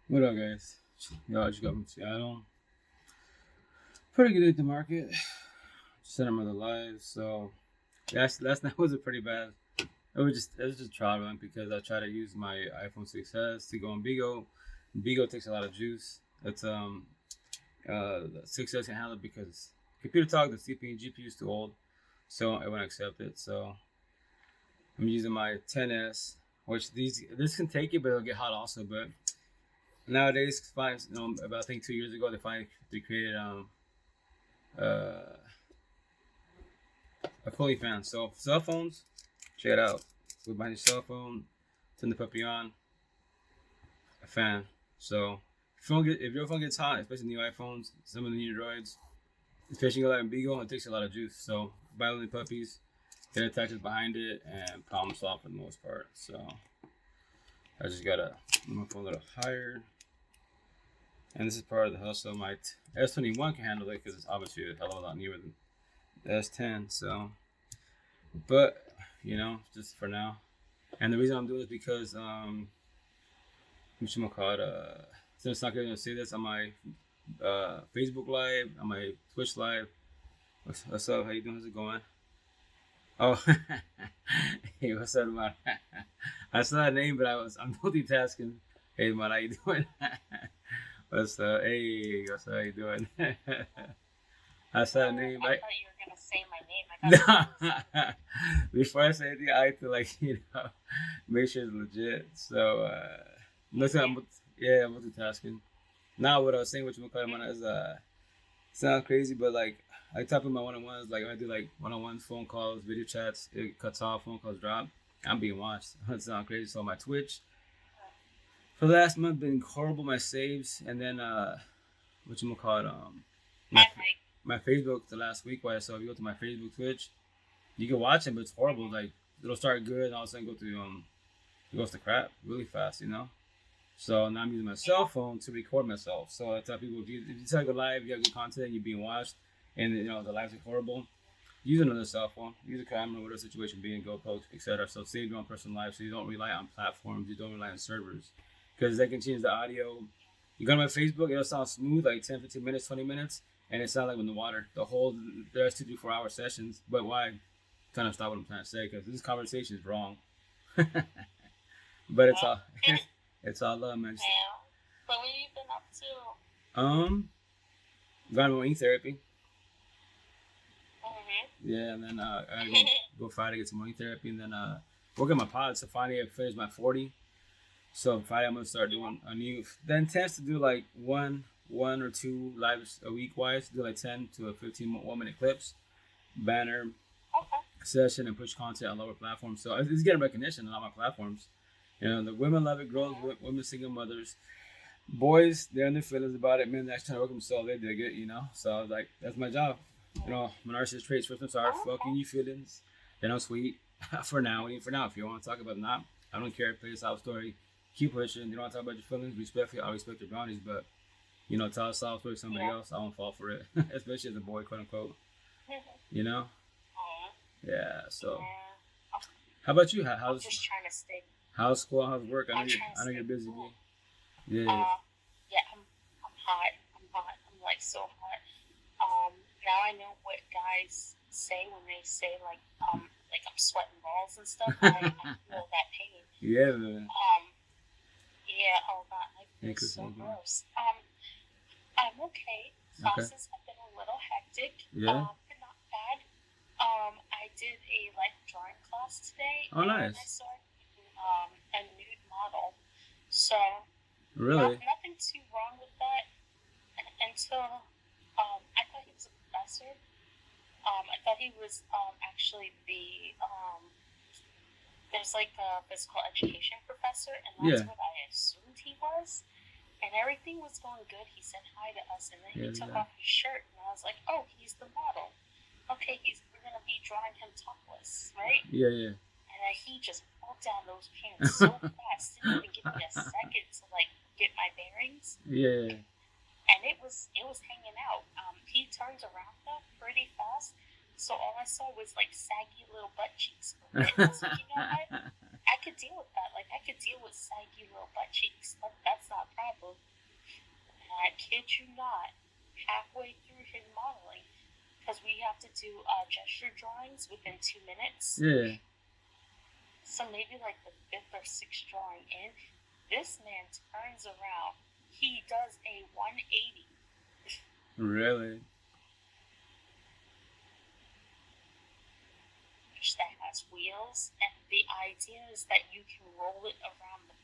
What up, guys? Y'all just got from Seattle. Pretty good at the market. Just sent another live. So last night wasn't pretty bad. It was just traveling because I try to use my iPhone 6s to go on Bigo. Bigo takes a lot of juice. It's the 6s can handle it because computer talk, the CPU and GPU is too old, so I won't accept it. So I'm using my 10s, which this can take it, but it'll get hot also. But nowadays, about I think 2 years ago, they created uh, a fully fan. So cell phones, check it out. So behind your cell phone, turn the puppy on, a fan. So if your phone gets hot, especially new iPhones, some of the new Androids, especially a lot in Bigo, it takes a lot of juice. So buy only puppies, get attaches behind it, and problem solve for the most part. So I just gotta move my phone a little higher. And this is part of the hustle. My S21 can handle it because it's obviously a hell of a lot newer than the S10. So, but just for now. And the reason I'm doing this because what you call it? Since it's not going to say this on my Facebook Live, on my Twitch Live. What's up? How you doing? How's it going? Oh, hey, what's up, man? I saw that name, but I'm multitasking. Hey, man, how you doing? What's up? Hey, what's up? How you doing? I saw that name. I thought you were gonna say my name. I got Before I say anything, I have to make sure it's legit. So listen, I'm multitasking. Now what I was saying, what you call it, is sound crazy, but like I type in my one-on-ones, like I do like one-on-ones, phone calls, video chats, it cuts off, phone calls drop. I'm being watched. It sounds crazy. So my Twitch for the last month been horrible. My saves, and then what you call it, my Facebook the last week. Why? So if you go to my Facebook, Twitch, you can watch it, but it's horrible. Like it'll start good, and all of a sudden it goes to crap really fast. So now I'm using my cell phone to record myself. So I tell people if you take a live, you have good content, you're being watched, and the lives are horrible. Use another cell phone, use a camera, whatever situation being, go post, etc. So save your own personal life, so you don't rely on platforms, you don't rely on servers, because they can change the audio. You go to my Facebook, it'll sound smooth, like 10, 15 minutes, 20 minutes, and it sounds like in the water. There's 2 to 4 hour sessions. But why? Kind of stop what I'm trying to say, because this conversation is wrong. But it's all love, man. What have you been up to? Got my therapy. Mm-hmm. Yeah, and then I go Friday get some morning therapy, and then work on my pod. So finally I finished my 40. So Friday I'm gonna start doing a new. Then tends to do like one or two lives a week wise. Do like 10 to 15 1-minute clips, banner session, and push content on lower platforms. So it's getting recognition on all my platforms. The women love it. Girls, women, single mothers, boys, they're in their feelings about it. Men, that's trying to work themselves. They dig it. So I was like, that's my job. My narcissist traits. First, I'm sorry, fucking your feelings. Then I'm sweet. For now, if you want to talk about it, not, I don't care. Play a sob story. Keep pushing. You don't want to talk about your feelings. Respectfully, I respect your boundaries, but tell a sob story to somebody else. I won't fall for it, especially as a boy, quote unquote. Yeah. So, how about you? I'm just trying to stay. How's school? How's work? I know you're busy. Cool. Yeah. I'm hot. I'm like so hot. Now I know what guys say when they say like I'm sweating balls and stuff. I feel that pain. Yeah, man. Yeah. Oh God, I feel so gross. I'm okay. Classes have been a little hectic. Yeah. But not bad. I did a life drawing class today. Oh, nice. And I saw a nude model. So really, nothing too wrong with that until I thought he was a professor. I thought he was actually there's like a physical education professor, and that's what I assumed he was. And everything was going good. He said hi to us, and then he took off his shirt, and I was like, oh, he's the model. Okay, we're gonna be drawing him topless, right? Yeah. And he just pulled down those pants so fast, didn't even give me a second to like get my bearings. Yeah. And it was hanging out. He turns around though pretty fast, so all I saw was like saggy little butt cheeks. And I was like, you know what? I could deal with that. Like I could deal with saggy little butt cheeks. That's not a problem. I kid you not, halfway through his modeling, because we have to do gesture drawings within 2 minutes. Yeah. So maybe like the 5th or 6th drawing in, this man turns around. He does a 180. Really? That has wheels, and the idea is that you can roll it around the.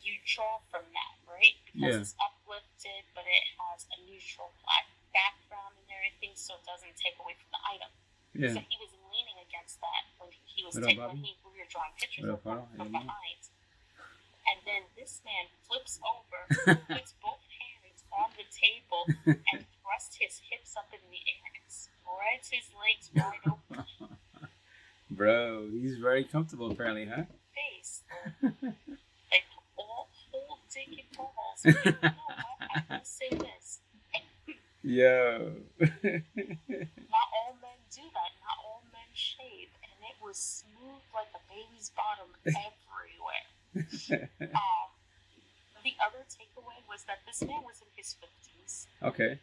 You draw from that, right? Because it's uplifted, but it has a neutral black background and everything, so it doesn't take away from the item. Yeah. So he was leaning against that when he was we were drawing pictures of from behind. And then this man flips over, puts both hands on the table, and thrusts his hips up in the air and spreads his legs wide open. Bro, he's very comfortable apparently, huh? Face. Like all whole dick and balls. But you know what? I will say this. Yo. Not all men do that. Not all men shave. And it was smooth like a baby's bottom everywhere. The other takeaway was that this man was in his 50s. Okay.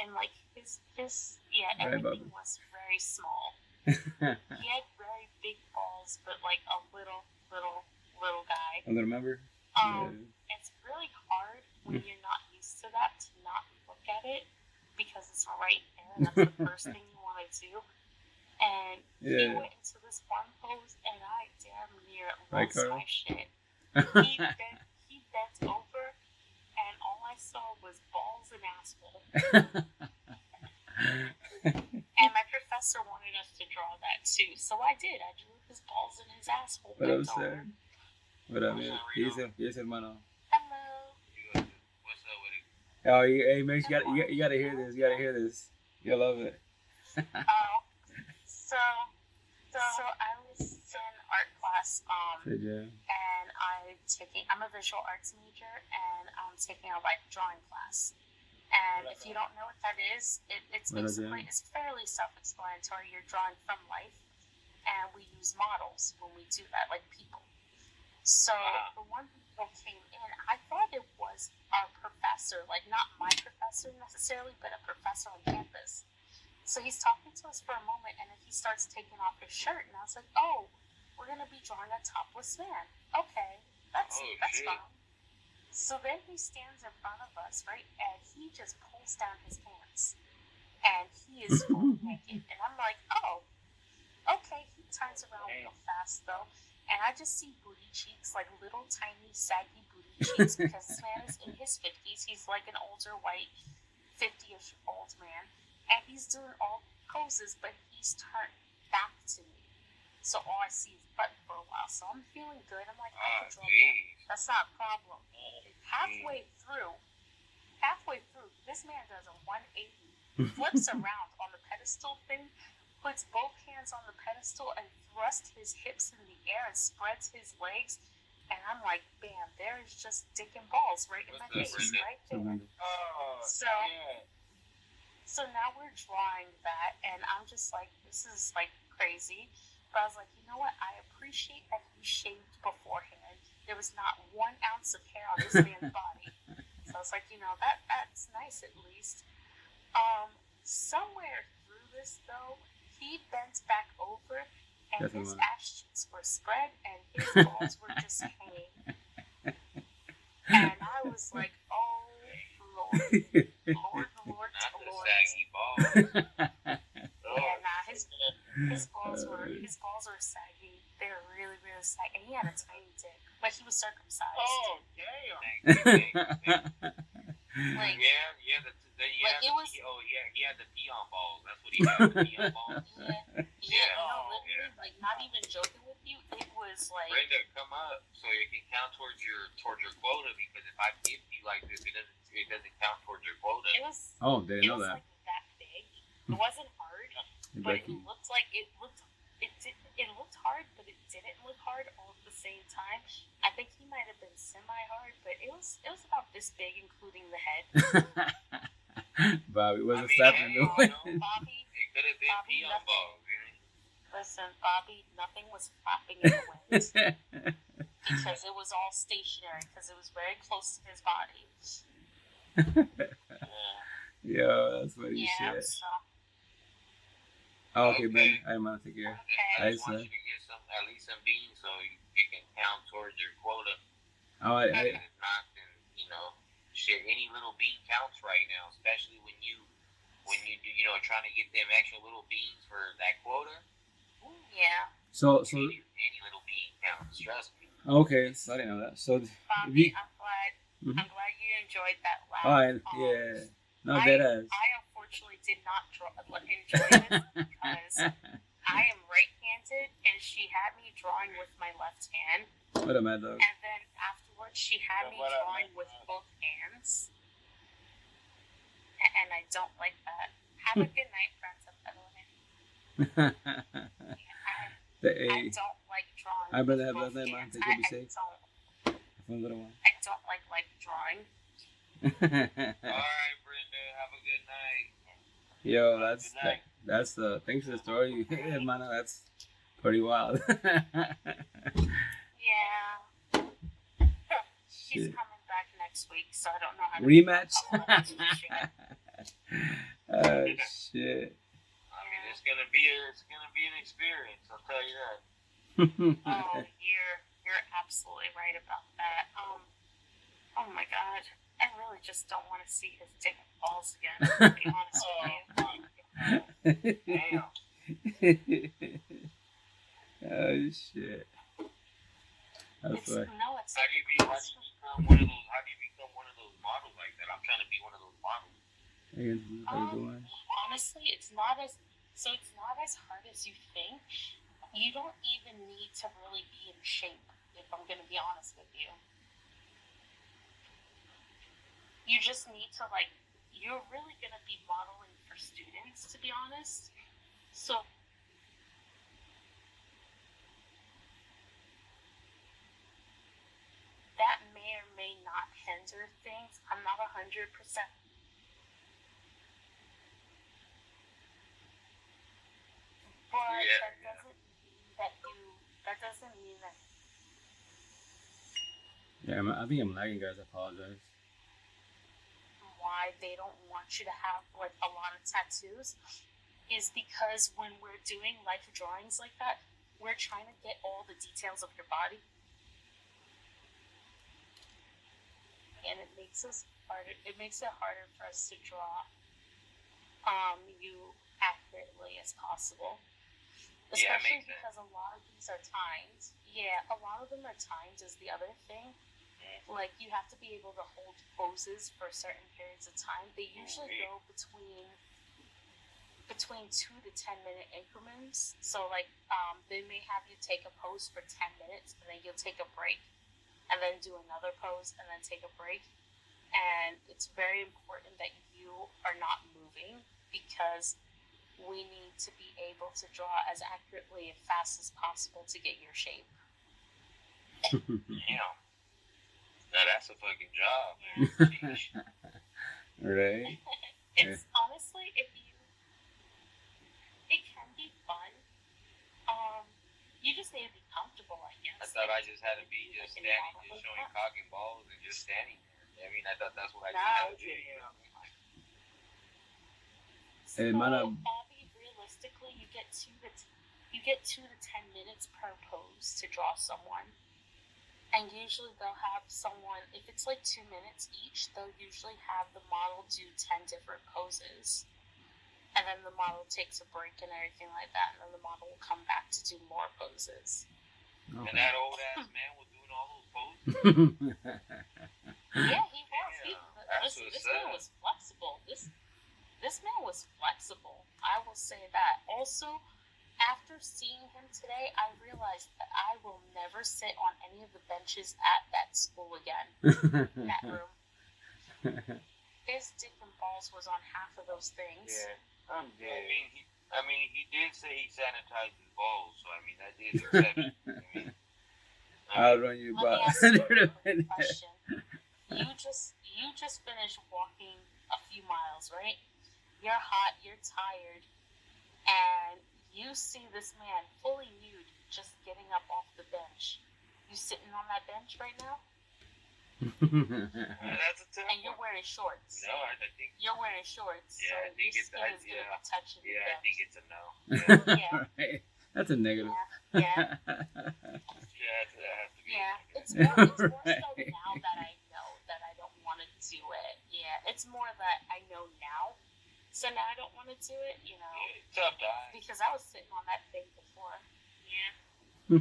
And like his everything was very small. He had very big balls, but like a little guy. A little member? It's really hard when you're not used to that to not look at it because it's right there and that's the first thing you want to do. And he went into this one pose and I damn near lost my shit. He bent over and all I saw was balls and asshole. And my professor wanted us to draw that too, so I did. I drew his balls and his asshole. What up, sir? What up, man? Yes, hermano. Hello. What's up with it? Oh, hey, man, you gotta hear this. You gotta hear this. You'll love it. So I was in art class, and I'm a visual arts major, and I'm taking a drawing class. And if you don't know what that is, it's fairly self-explanatory. You're drawing from life, and we use models when we do that, like people. So the one people came in, I thought it was our professor, like not my professor necessarily, but a professor on campus. So he's talking to us for a moment, and then he starts taking off his shirt, and I was like, oh, we're going to be drawing a topless man. Okay, that's fine. So then he stands in front of us, right, and he just pulls down his pants, and he is fully naked, and I'm like, oh, okay. He turns around real fast, though, and I just see booty cheeks, like little tiny saggy booty cheeks, because this man is in his 50s. He's like an older white 50-ish old man, and he's doing all poses, but he's turned back to me. So all I see is butt for a while. So I'm feeling good. I'm like, I can draw that. That's not a problem. Halfway through, this man does a 180, flips around on the pedestal thing, puts both hands on the pedestal, and thrusts his hips in the air and spreads his legs. And I'm like, bam, there is just dick and balls right in my face, right there. So now we're drawing that, and I'm just like, this is like crazy. But I was like, you know what? I appreciate that he shaved beforehand. There was not 1 ounce of hair on this man's body. So I was like, you know, that's nice at least. Somewhere through this, though, he bent back over, and his ass cheeks were spread, and his balls were just hanging. And I was like, oh, Lord. Saggy balls. Yeah, nah, his balls were saggy. They were really, really saggy. And he had a tiny dick, but he was circumcised. Oh, damn. Like, he had the peon balls. That's what he had, the peon balls. Literally, like, not even joking with you, it was like, Brenda, come up so you can count towards your quota, because if I give you like this, it doesn't count towards your quota. It was. Oh, didn't know that. It was like that big. It wasn't hard, but it looked like it looked hard, but it didn't look hard all at the same time. I think he might have been semi-hard, but it was about this big, including the head. Bobby wasn't slapping the way. Bobby, it could have been peon balls. Listen, Bobby, nothing was flapping in the wind. because it was all stationary, because it was very close to his body. Yo, that's funny shit. So. Oh, okay, Ben. I didn't want to take care. I just want you to get at least some beans so it can count towards your quota. Oh, If not, then shit. Any little bean counts right now, especially when you do, trying to get them extra little beans for that quota. Yeah. So any little bean counts. Trust me. Okay, so I didn't know that. So Bobby, I'm glad you enjoyed that laugh. Yeah. No, that is. I unfortunately did not enjoy this because I am right-handed, and she had me drawing with my left hand. What a mad dog. And then afterwards, she had me drawing with both hands. And I don't like that. Have a good night, friends, by the way. I don't like drawing. I better have last night, man. Take it, be safe. I don't like drawing. Alright, Brenda. Have a good night. Yo, that's the thanks for the story, man. That's pretty wild. Yeah. He's coming back next week, so I don't know how to rematch. Oh shit. I mean, it's gonna be an experience. I'll tell you that. Oh, you're absolutely right about that. Oh my God. I really just don't want to see his dick and balls again, to be honest with you. Damn. Oh shit. That's right. How do you become one of those models like that? I'm trying to be one of those models. Honestly, it's not as hard as you think. You don't even need to really be in shape, if I'm gonna be honest with you. You just need to, you're really going to be modeling for students, to be honest. So, that may or may not hinder things. I'm not 100%. But that doesn't mean that. Yeah, I think I'm lagging, guys. I apologize. Why they don't want you to have a lot of tattoos is because when we're doing life drawings like that, we're trying to get all the details of your body, and it makes it harder for us to draw you accurately as possible, especially because a lot of these are timed. Yeah, a lot of them are timed is the other thing. Like, you have to be able to hold poses for certain periods of time. They usually go between 2 to 10 minute increments. So, they may have you take a pose for 10 minutes, and then you'll take a break, and then do another pose, and then take a break. And it's very important that you are not moving, because we need to be able to draw as accurately and fast as possible to get your shape. Yeah. Now that's a fucking job, man. Right? It's honestly, it can be fun. You just need to be comfortable, I guess. I thought I just had to be just standing, just showing cock and balls and just standing there. I mean, I thought that's what I just had to do. So, Bobby, realistically, you get 2 to 10 minutes per pose to draw someone. And usually they'll have someone, if it's 2 minutes each, they'll usually have the model do 10 different poses. And then the model takes a break and everything like that, and then the model will come back to do more poses. Okay. And that old ass man was doing all those poses? Yeah, he was. This man was flexible. This man was flexible. I will say that. Also, after seeing him today, I realized that I will never sit on any of the benches at that school again. In that room. His dick and balls was on half of those things. Yeah, I'm dead. I mean, he did say he sanitized his balls, so I mean, that is accepted. I'll run you by. Let me ask you a question. You just finished walking a few miles, right? You're hot, you're tired, and you see this man fully nude just getting up off the bench. You sitting on that bench right now? That's a tough and you're wearing shorts. No, I think you're wearing shorts. Yeah, so I think it's gonna be touching I think it's a no. Yeah. Right. That's a negative. Yeah. That has to be. Yeah. It's more so now that I know that I don't want to do it. Yeah. It's more that I know now. So now I don't want to do it, you know. Yeah, tough time. Because I was sitting on that thing before. Yeah.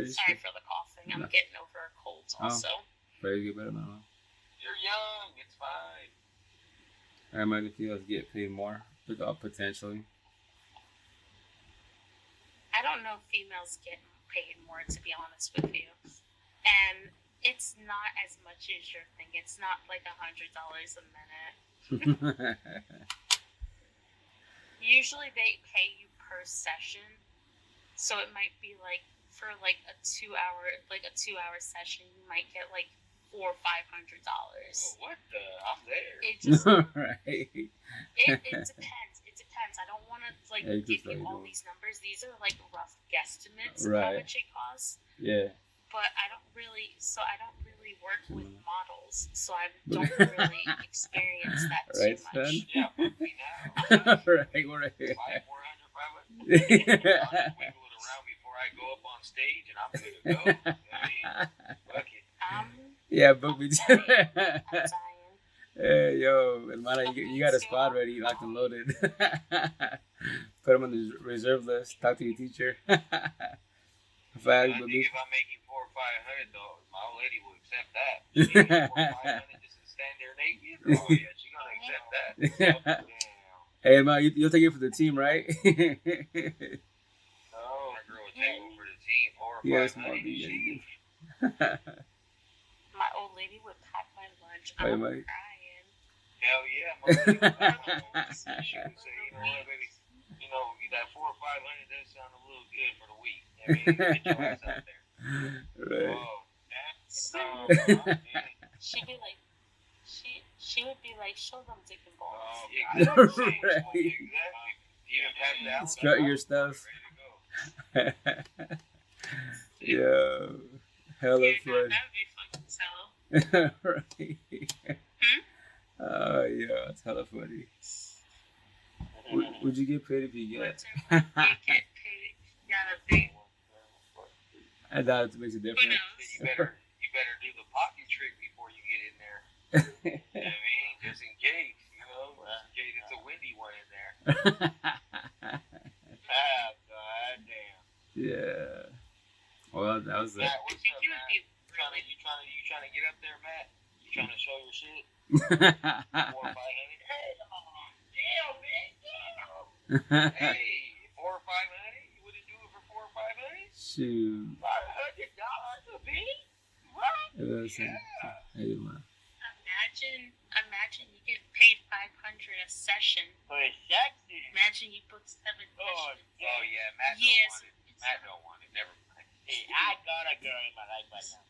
Sorry for the coughing. I'm getting over a cold also. Very good, better now. You're young. It's fine. I imagine if you guys get paid more, potentially. I don't know if females get paid more, to be honest with you. And it's not as much as you're thinking. It's not like $100 a minute. Usually they pay you per session. So it might be like for like a 2-hour session, you might get like $400 or $500. Oh, what the? I'm there. It just right. it depends. It depends. I don't want to give you all these numbers. These are like rough guesstimates of how much it costs. Yeah. But I don't really work with models, so I don't really experience that too much. Yeah, but we now. Right. 400, 500. Wiggle it around before I go up on stage, and I'm good to go. You know what I mean? Fuck it. Yeah, book me. I'm dying. Hey, yo, hermana, you got a spot ready, locked and loaded. Put them on the reserve list. Talk to your teacher. I think if I'm making $400 or $500, though, my old lady will accept that. She $400 or $500 just to stand there naked. Oh yeah, she's gonna accept that. Hey, man, you'll take it for the team, right? No, my girl will take it for the team. Yes, my old lady would pack my lunch. Hey, I'm mate. crying. Hell yeah, my lady would pack my lunch. She would say, you know what, baby, that $400 or $500 does sound a little good for the week. I mean, get your ass out there. Right. Oh, she would be like, show them dick and balls. Oh, exactly. Even pass that. Strut your stuff. Yeah. Hella fun. That would be fun to tell. Right. Oh, yeah, it's hella funny. Would you get paid if you get? You get paid. Yeah, the I doubt it makes a difference. You better do the pocket trick before you get in there. You know what I mean? Just in case, in case it's a windy one in there. God damn. Yeah. Well, that was it. Matt, what's up, Matt? You trying to get up there, Matt? You trying to show your shit? 400 or 500? Damn, man. Hey, 400 or 500? You wouldn't do it for 400 or 500? Shoot. $500 a beat? What? Hey, man. Imagine you get paid $500 a session. For a section? Imagine you book 7 sessions. Oh, yeah, Matt don't want it. Never mind. Hey, I got a girl in my life right now.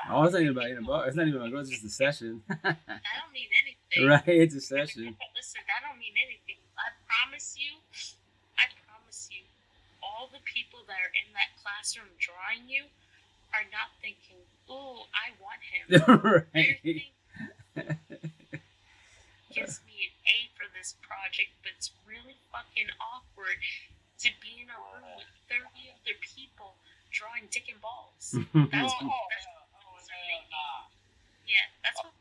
Oh, it's not even about it's not even about girls, it's just a session. That don't mean anything. Right, it's a session. Listen, that don't mean anything. I promise you, all the people that are in that classroom drawing you are not thinking, ooh, I want him. Right. Gives me an A for this project, but it's really fucking awkward to be in a room with 30 other people drawing dick and balls. That's what yeah, that's what.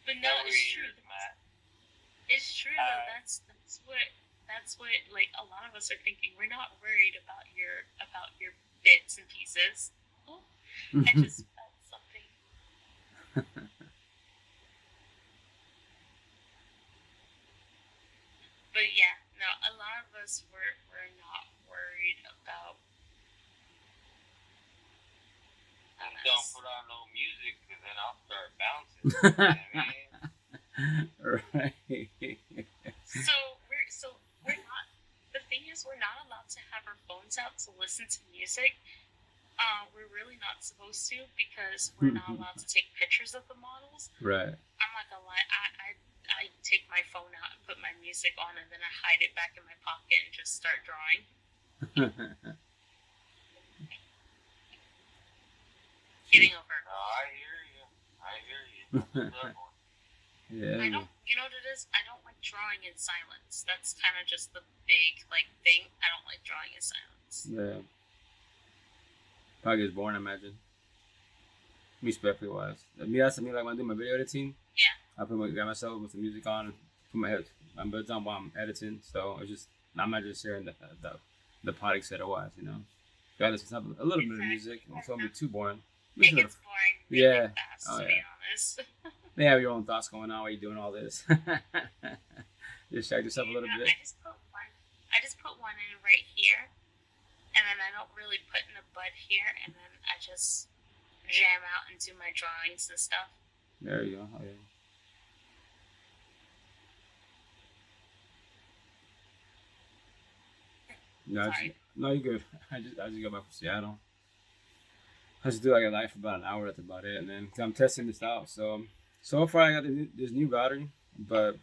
But no, it's true. It's true though. That's what like a lot of us are thinking. We're not worried about your bits and pieces. Oh, I just felt something. But yeah, no, a lot of us we're not worried about. Don't put on no music, because then I'll start bouncing. You know what I mean? Right. So we're not. The thing is, we're not allowed to have our phones out to listen to music. We're really not supposed to, because we're not allowed to take pictures of the models. Right. I'm not gonna lie. I take my phone music on and then I hide it back in my pocket and just start drawing. Getting over. I hear you. Yeah. I don't, you know what it is? I don't like drawing in silence. That's kind of just the big, like, thing. I don't like drawing in silence. Yeah. Probably gets boring, I imagine. Respectfully wise. That's me, like when I do my video editing. Yeah. I grab myself with the music on and put my buds on while I'm editing. So it's just, I'm not just sharing the pod, etc. wise, you know. Gotta listen to a little bit of music. It's gonna be too boring. It gets boring really fast, to be honest. They have your own thoughts going on while you're doing all this. Distract yourself a little bit. I just put one in right here, and then I don't really put in a bud here, and then I just jam out and do my drawings and stuff. There you go. Oh, yeah. No, you're good. I just got back from Seattle. I just do like a live for about an hour. That's about it. And then I'm testing this out. So far I got this new battery, but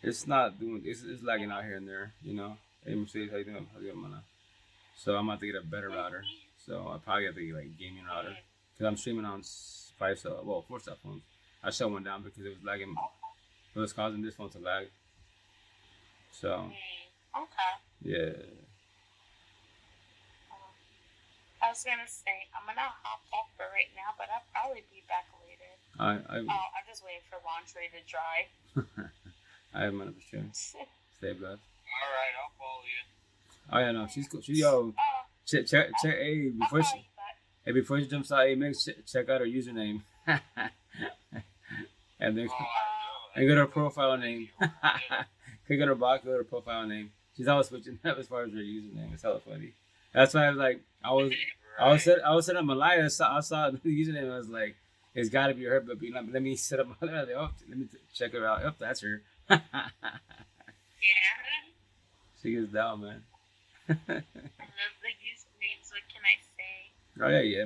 it's not doing. It's lagging out here and there. You know. Hey Mercedes, how you doing? So I'm about to get a better router. So I probably have to get like a gaming router because I'm streaming on 4 cell phones. I shut one down because it was lagging. It was causing this phone to lag. So. Okay. Yeah. I was gonna say I'm gonna hop off for right now, but I'll probably be back later. I'm just waiting for laundry to dry. I have money for sure. Stay blessed. All right, I'll follow you. Oh yeah, no, she's cool. Check. Hey, before she jumps out, hey, make check out her username. And then and go to her profile name. Click on her box, go to her profile name. She's always switching up as far as her username. It's hella funny. That's why I was like, I was set up Malaya. I saw the username. I was like, it's got to be her. But let me set up Malaya. Let me check her out. That's her. Yeah. She gets down, man. I love the usernames. What can I say? Oh yeah.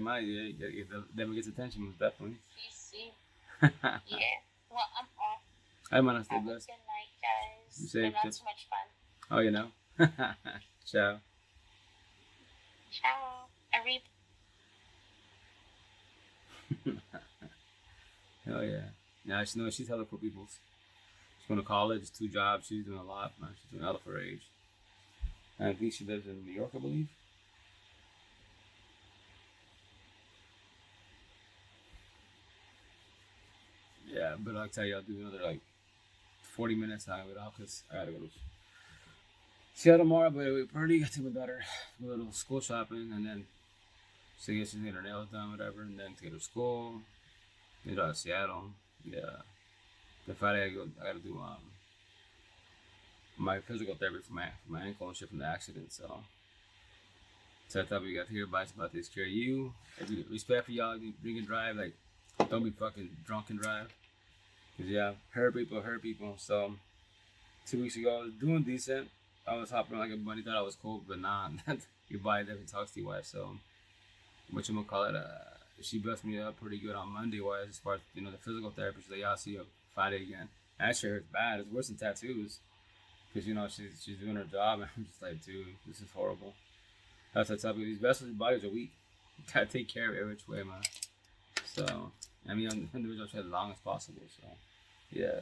Never gets attention, most definitely. Yeah. Well, I'm off. I'm gonna stay Have blessed. a good night, guys. You safe. Not too much fun. Oh, you know. Ciao. Ciao. Hell yeah. Now she knows she's hella for people. She's going to college, 2 jobs. She's doing a lot, man. She's doing hella for her age. And I think she lives in New York, I believe. Yeah, but I'll tell you, I'll do another like 40 minutes out of it off because I gotta go to Seattle tomorrow. But it probably got to my daughter a little school shopping, and then she gets her nails done, whatever, and then to get her to school. Get out of Seattle. Yeah. Then Friday I gotta do my physical therapy for my ankle and shit from the accident. So I thought we got to hear advice about this care of you. Respect for y'all. Drink and drive. Like, don't be fucking drunk and drive. Cause yeah, hurt people. So 2 weeks ago, I was doing decent. I was hopping like a bunny, thought I was cool, but nah. Your body definitely talks to you, wife. So whatchamacallit, she blessed me up pretty good on Monday, wise as far as the physical therapy. She's like, yeah, I'll see you Friday again. That shit hurts bad. It's worse than tattoos. Cause she's doing her job, and I'm just like, dude, this is horrible. That's the type of these vessels, bodies are weak. You gotta take care of it every which way, man. So I mean, on the individual try as long as possible. So yeah.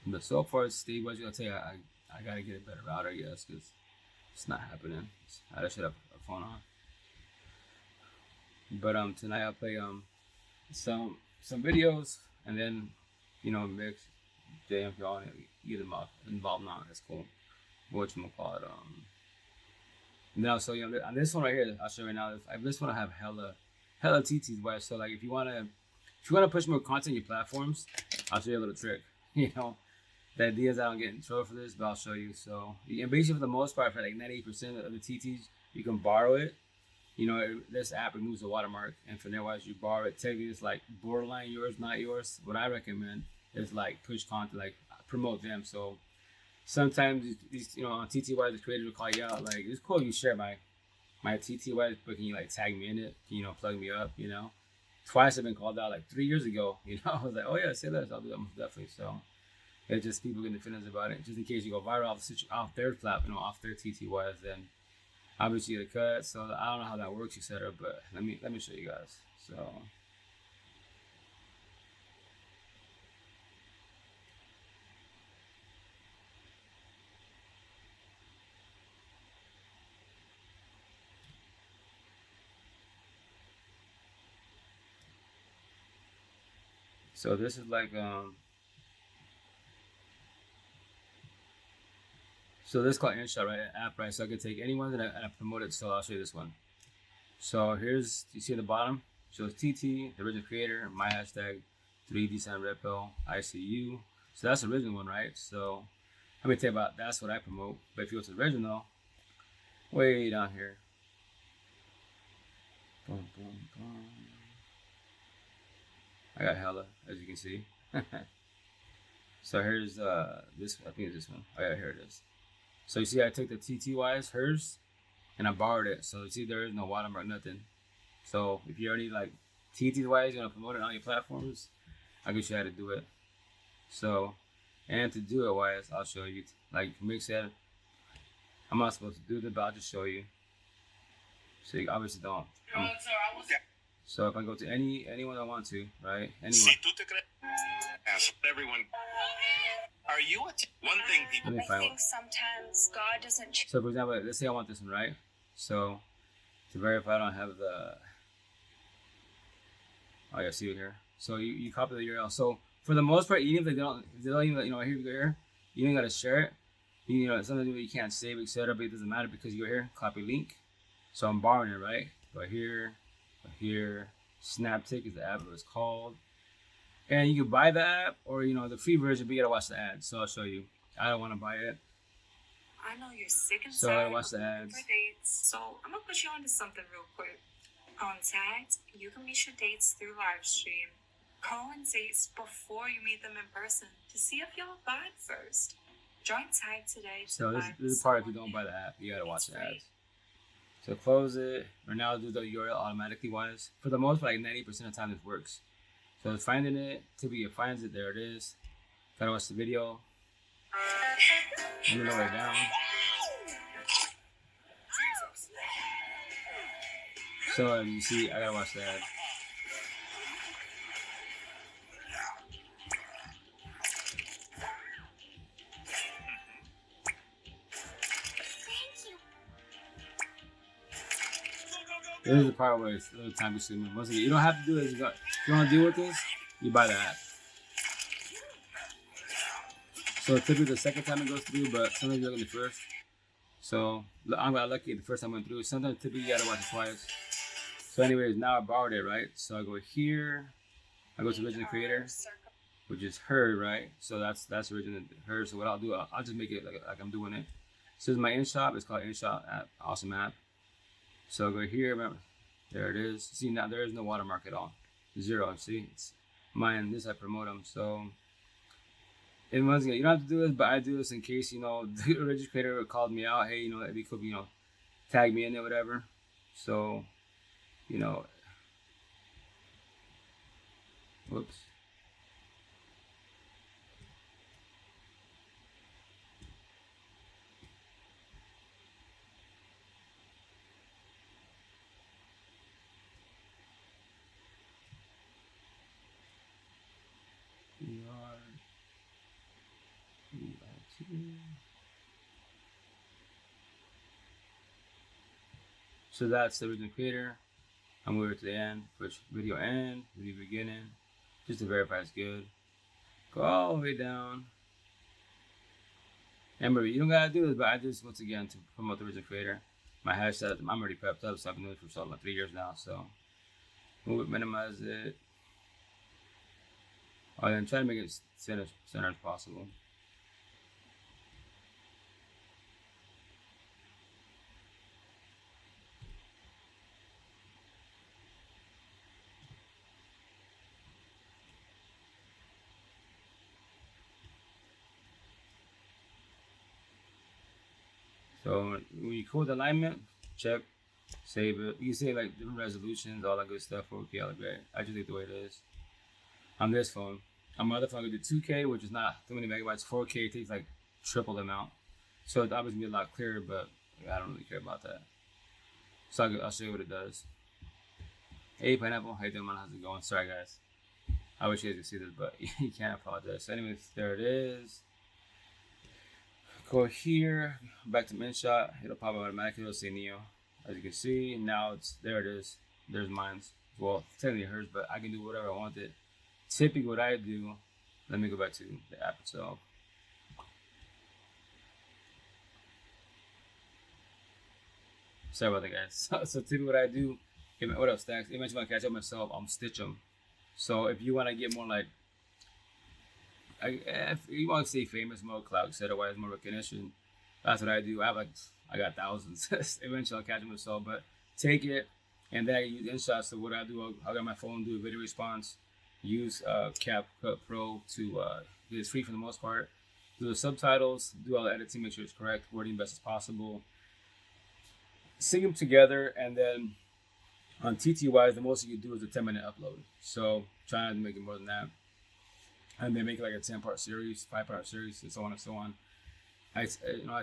But so far, Steve, what you gonna tell you? I gotta get a better router, I guess, because it's not happening. I just should have a phone on. But tonight I'll play some videos, and then mix JM if y'all get involved now. That's cool. Whatchamacallit, and then I'll show you on this one right here. I'll show you right now. This one I have hella TTs, right? So like if you wanna push more content in your platforms, I'll show you a little trick. The idea is I don't get in trouble for this, but I'll show you. So, and basically for the most part, for like 98% of the TTs, you can borrow it. This app removes the watermark, and from there, wise you borrow it. Technically, it's like borderline yours, not yours. What I recommend is like push content, like promote them. So sometimes these, on TTY, the creator will call you out. Like, it's cool if you share my TTY, but can you like tag me in it? Can you plug me up? twice I've been called out, like 3 years ago. I was like, oh yeah, say less, I'll do that most definitely. So it's just people getting feelings about it. Just in case you go viral off their flap, off their TTYs, then obviously you get a cut. So I don't know how that works, etc. But let me show you guys. So this is like so this is called InShot, right? An app, right? So I could take anyone and I promote it. So I'll show you this one. So here's, you see at the bottom, shows TT, the original creator, my hashtag, 3D Sign Repel, ICU. So that's the original one, right? So let me tell you about, that's what I promote. But if you go to the original, way down here. Boom, boom, boom. I got hella, as you can see. So here's this, I think it's this one. Oh yeah, here it is. So you see I took the TTYs, hers, and I borrowed it. So you see there is no watermark, nothing. So if you're already like TTYs, you want to promote it on your platforms, I'll get you how to do it. So, and to do it wise, I'll show you. Like mix it. I'm not supposed to do this, but I'll just show you. So you obviously don't. So if I go to anyone I want to, right? Anyone. Everyone. Are you one thing people think sometimes God doesn't choose. So for example, let's say I want this one, right? So to verify I don't have the, oh yeah, see it here. So you copy the URL. So for the most part, even if they don't even, here you go here, you don't gotta share it. Sometimes you can't save, etc. But it doesn't matter because you go here, copy link. So I'm borrowing it, right? Go here, Snaptic is the app it was called. And you can buy the app or, the free version, but you gotta watch the ads. So I'll show you. I don't want to buy it. I know you're sick and so I gotta watch the ads. For dates. So I'm gonna put you onto something real quick. On Tagged, you can meet your dates through live stream. Call in dates before you meet them in person to see if y'all vibe first. Join Tagged today. So this is the part if you don't buy the app, you gotta watch the ads. So close it, or now do the URL automatically wise. For the most part, like 90% of the time this works. So it's finding it, typically it finds it, there it is. Gotta watch the video. I'm gonna write down. So you see, I gotta watch the ad. This is the part where it's a little time consuming. Once again, you don't have to do it. If you want to deal with this, you buy the app. So typically the second time it goes through, but sometimes you're looking the first. So I'm lucky the first time I went through. Sometimes typically you gotta watch it twice. So anyways, now I borrowed it, right? So I go here, I go to original creator, which is her, right? So that's original her. So what I'll do, I'll just make it like I'm doing it. So this is my InShop. It's called InShop app, awesome app. So I'll go here, remember, there it is. See now there is no watermark at all, 0. See, it's mine. This I promote them. So, and once again, you don't have to do this, but I do this in case the original creator called me out. Hey, if you could, tag me in it, whatever. So, whoops. So that's the original creator. I'm moving to the end, push video end, video beginning, just to verify it's good. Go all the way down. And remember, you don't gotta do this, but I do this once again to promote the original creator. My hashtag, I'm already prepped up, so I've been doing it for like 3 years now. So move it, minimize it. Oh, and try to make it center as possible. So when you code alignment, check. Save it. You can say like different resolutions, all that good stuff. 4K, all that. I just like the way it is on this phone. On my other phone, I could do 2K, which is not too many megabytes. 4K takes like triple the amount, so it's obviously be a lot clearer. But I don't really care about that. So I'll show you what it does. Hey, Pineapple, how you doing, man? How's it going? Sorry, guys. I wish you guys could see this, but you can't. Apologize. So anyways, there it is. Go here, back to MinShot. It'll pop up automatically. It'll say Neo. As you can see, now there it is. There's mine's. Well, technically hers, but I can do whatever I wanted. Typically, what I do, let me go back to the app itself. Sorry about that, guys. So typically, what I do, what else, Stacks? Eventually, when I catch up myself, I'm stitch them. So if you want to get more like, if you want to stay famous, more clout, etc., otherwise more recognition, that's what I do. I got thousands. Eventually, I'll catch myself, but take it, and then I use InShot. So what I do, I'll get my phone, do a video response, use CapCut Pro to it's free for the most part. Do the subtitles, do all the editing, make sure it's correct, wording best as possible. Sync them together, and then on TT-wise, the most you can do is a 10-minute upload. So try not to make it more than that. And then make it like a 10-part series, 5-part series, and so on and so on. I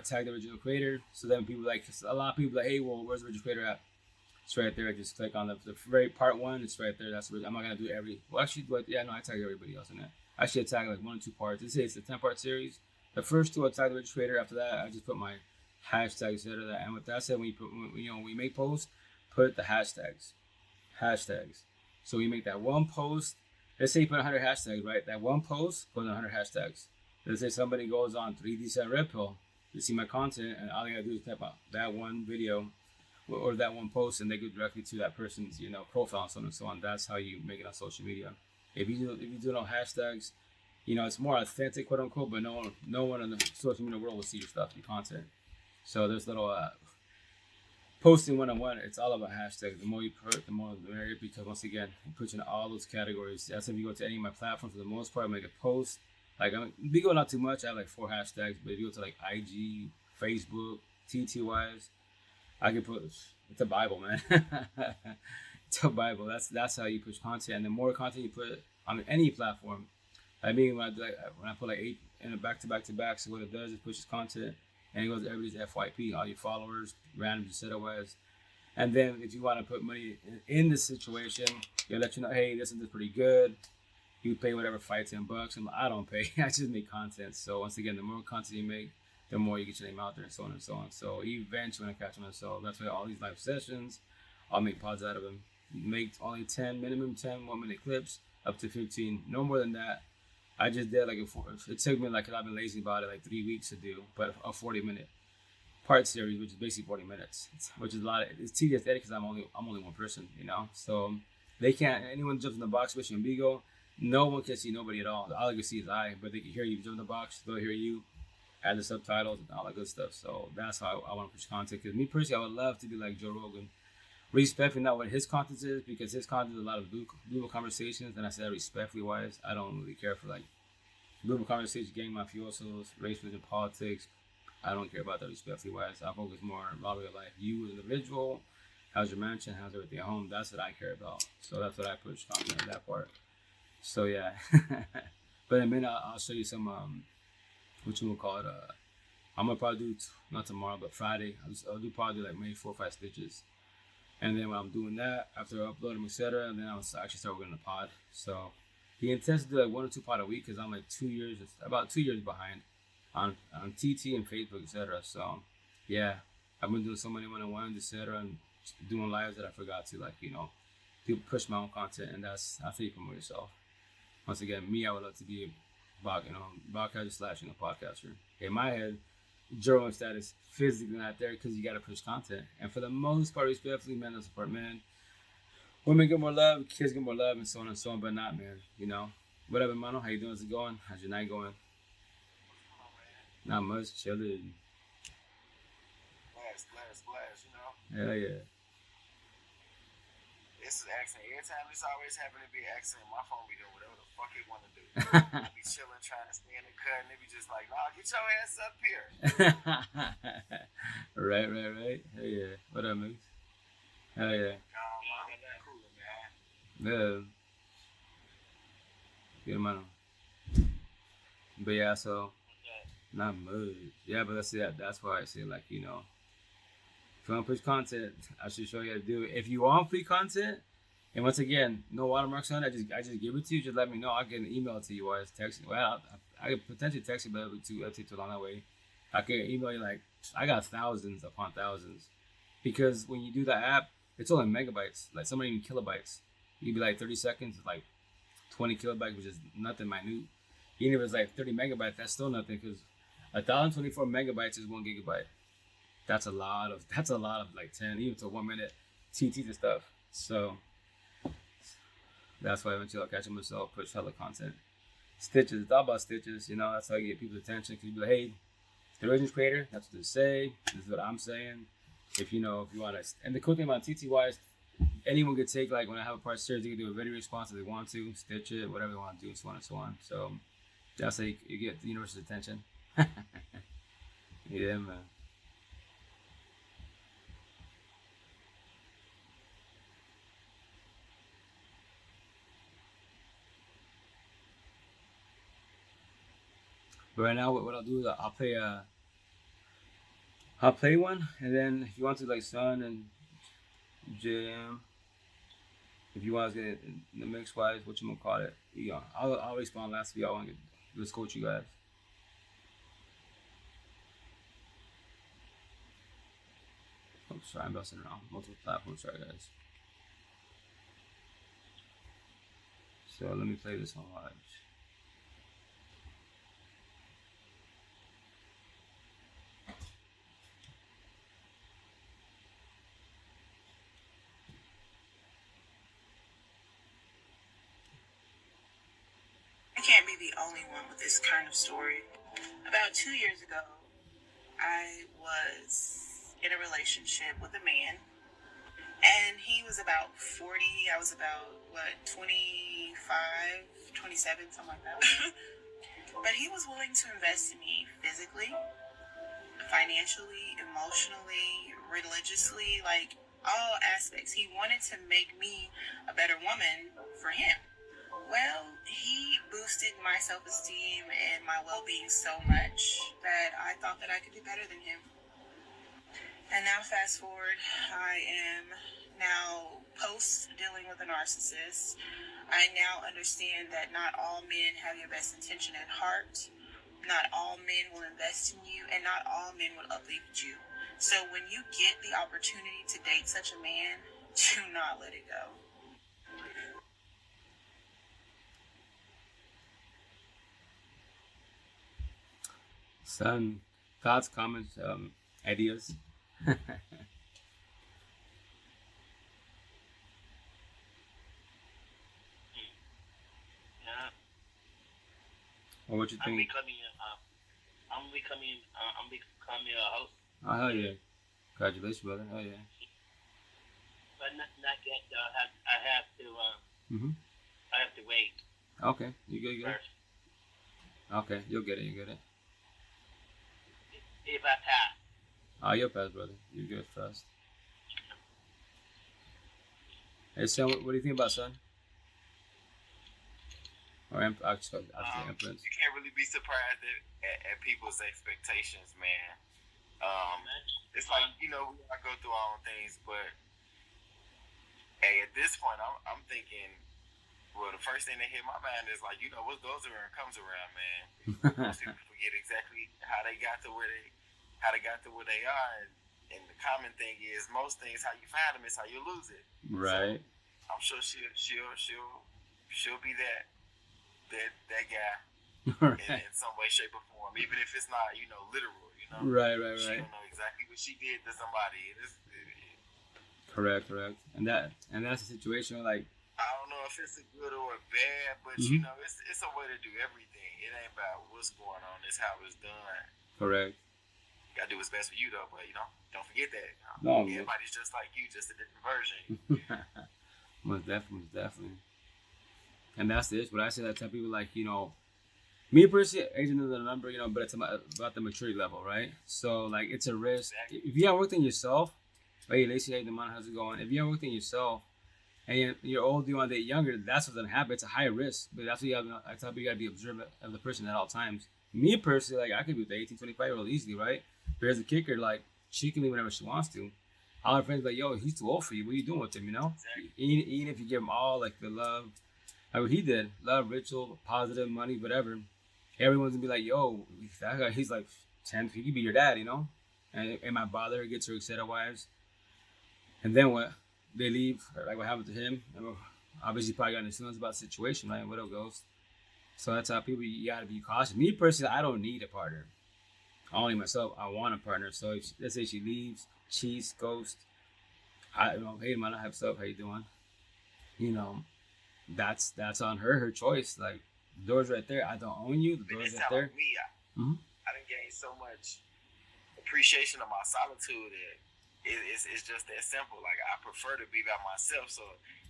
tag the original creator, so then people a lot of people hey, well, where's the original creator at? It's right there. Just click on the very part 1. It's right there. That's I'm not gonna do I tag everybody else in that. Actually, I tag like 1 or 2 parts. Let's say it's a 10-part series. The first 2 I tag the original creator. After that, I just put my hashtags, etc. And with that said, when we make posts, put the hashtags. So we make that one post. Let's say you put 100 hashtags, right? That one post, put 100 hashtags. Let's say somebody goes on 3D Set Red Pill to see my content, and all they gotta do is type out that one video or that one post, and they go directly to that person's profile and so on and so on. That's how you make it on social media. If you do no hashtags, it's more authentic, quote unquote. But no one in the social media world will see your stuff, your content. So there's little posting one-on-one. It's all about hashtags. The more you put, the more the merrier. Because once again, you put in all those categories. That's if you go to any of my platforms. For the most part, I make a post. Like Bigo, not too much. I have like 4 hashtags. But if you go to like IG, Facebook, TT-wise, I can put. It's a Bible, man. It's a Bible. That's how you push content. And the more content you put on any platform, I mean, when I put like 8 in a back to back, so what it does is pushes content. And it goes to everybody's FYP, all your followers, random, etc. And then if you want to put money in this situation, it'll let you know, hey, this is pretty good. You pay whatever, $5-10. I don't pay. I just make content. So once again, the more content you make, the more you get your name out there, and so on and so on. So eventually, when I catch myself, that's why all these live sessions, I'll make pods out of them. Make only 10, minimum 10 1-minute clips, up to 15, no more than that. I just did like it took me like, I've been lazy about it, like 3 weeks to do, but a 40-minute part series, which is basically 40 minutes, which is a lot. It's tedious to edit because I'm only one person, So they can't. Anyone jumps in the box, especially in Bigo, no one can see nobody at all. All you can see is I, but they can hear you jump in the box. They'll hear you, add the subtitles and all that good stuff. So that's how I want to push content. Because me personally, I would love to be like Joe Rogan, respectfully not what his content is, because his content is a lot of blue conversations, and I said respectfully wise, I don't really care for like blue conversations, gang mafiosos, race, religion, politics. I don't care about that respectfully wise. I focus more on real life. You as an individual, how's your mansion, how's everything at home? That's what I care about. So that's what I push content in that part. So yeah. But in a minute, I'll show you some what you will call it. I'm gonna probably do not tomorrow, but Friday. I'll do probably like maybe 4 or 5 stitches. And then when I'm doing that, after I upload them, etc., then I'll actually start working on the pod. So he intends to do like 1 or 2 pod a week because I'm like about 2 years behind on TT and Facebook, etc. So yeah, I've been doing so many one-on-ones, etc., and doing lives that I forgot to to push my own content, and that's how you promote yourself. Once again, I would love to be a broadcaster / podcaster. In my head, Joe status physically not there because you got to push content. And for the most part, respectfully, men don't support men. Women get more love, kids get more love, and so on and so on, but not men, Whatever, Mano, how you doing? How's it going? How's your night going? Not much, chilling. Blast, Hell yeah. This is accident. Every time this always happen to be an accident, my phone be doing whatever the fuck it want to do. I be chilling, trying to stay in the cut, and they be just like, nah, get your ass up here. Right. Hell yeah. What up, Moose? Hell yeah. Yeah. Good man. But yeah, so not much. Yeah, but that's why I say, like, you know, if you want to push content, I should show you how to do it. If you want free content, and once again, no watermarks on it, I just give it to you. Just let me know. I can email it to you or text you. Well, I could potentially text you, but it'll take too long that way. I can email you, like, I got thousands upon thousands. Because when you do the app, it's only megabytes. Like, some are even kilobytes. You'd be like 30 seconds, like 20 kilobytes, which is nothing minute. Even if it's like 30 megabytes, that's still nothing, because 1,024 megabytes is 1 gigabyte. That's a lot of like 10, even to 1 minute TTs and stuff. So that's why eventually I'll catch them myself, push hella content. Stitches, it's all about stitches, you know, that's how you get people's attention. Because you be like, hey, the original creator, that's what they say, this is what I'm saying. If you want to, and the cool thing about TTY is anyone could take, like, when I have a part series, they can do a video response if they want to, stitch it, whatever they want to do, so on and so on. So that's how you get the universe's attention. Yeah, man. But right now, what I'll do is I'll play one, and then if you want to, like, Sun and Jim, if you want to get in the mix wise, what you gonna call it? You know, I'll respond last if y'all want to let's coach you guys. Oh, sorry, I'm bouncing around multiple platforms. Sorry, guys. So let me play this one live. I can't be the only one with this kind of story. About 2 years ago, I was in a relationship with a man, and he was about 40. I was about, 25, 27, something like that. But he was willing to invest in me physically, financially, emotionally, religiously, like all aspects. He wanted to make me a better woman for him. Well, he boosted my self-esteem and my well-being so much that I thought that I could do better than him. And now fast forward, I am now post dealing with a narcissist. I now understand that not all men have your best intention at heart. Not all men will invest in you, and not all men will uplift you. So when you get the opportunity to date such a man, do not let it go. Son, thoughts, comments, ideas? Yeah. Or what you I'm think? becoming a host. Oh, hell yeah. Congratulations, brother. Hell yeah. But not yet, though. I have to wait Okay, you good. first. Okay, you'll get it. If I pass. You'll pass, brother. You're good, trust. Hey, son, what do you think about Son? Or actually, influence. You can't really be surprised at people's expectations, man. It's like, you know, we all go through our own things, but hey, at this point, I'm thinking, well, the first thing that hit my mind is like, you know, what goes around comes around, man. Most people forget exactly how they got to where they are, and the common thing is most things, how you find them is how you lose it. Right. So I'm sure she'll be that guy Right. in some way, shape, or form, even if it's not, you know, literal, you know. Right. She'll know exactly what she did to somebody. Correct. And that's the situation. Like, I don't know if it's a good or a bad, but you know, it's a way to do everything. It ain't about what's going on; it's how it's done. correct. You gotta do what's best for you, though. But you know, don't forget that. No, everybody's just like you, just a different version. Most definitely. And that's the issue. But I say that to people, like, you know, me personally, age is another number, you know, but it's about the maturity level, right? So, like, it's a risk. Exactly. If you haven't worked on yourself, Hey, Lacey, how you doing? How's it going? If you haven't worked on yourself and you're old, you want to date younger, that's what's gonna happen. It's a high risk, but that's what you have. That's how you gotta be observant of the person at all times. Me personally, like I could be with the 18, 25-year-old easily, right? But here's the kicker: like she can leave whenever she wants to. All her friends be like, yo, he's too old for you. What are you doing with him? You know, even if you give him all like the love, like what he did, love, ritual, positive, money, whatever. Everyone's gonna be like, yo, that guy, he's like 10, he could be your dad, you know? And it might bother her, gets her excited wives. And then what? They leave, like what happened to him. And obviously, probably got feelings about the situation, right? What it goes. So that's how people, you gotta be cautious. Me personally, I don't need a partner. Only myself, I want a partner. So if let's say she leaves, cheats, ghost, hey man, I have stuff, how you doing? You know, that's on her choice. Like, the door's right there. I don't own you. The door's right there. I didn't gain so much appreciation of my solitude. It's just that simple. Like, I prefer to be by myself. So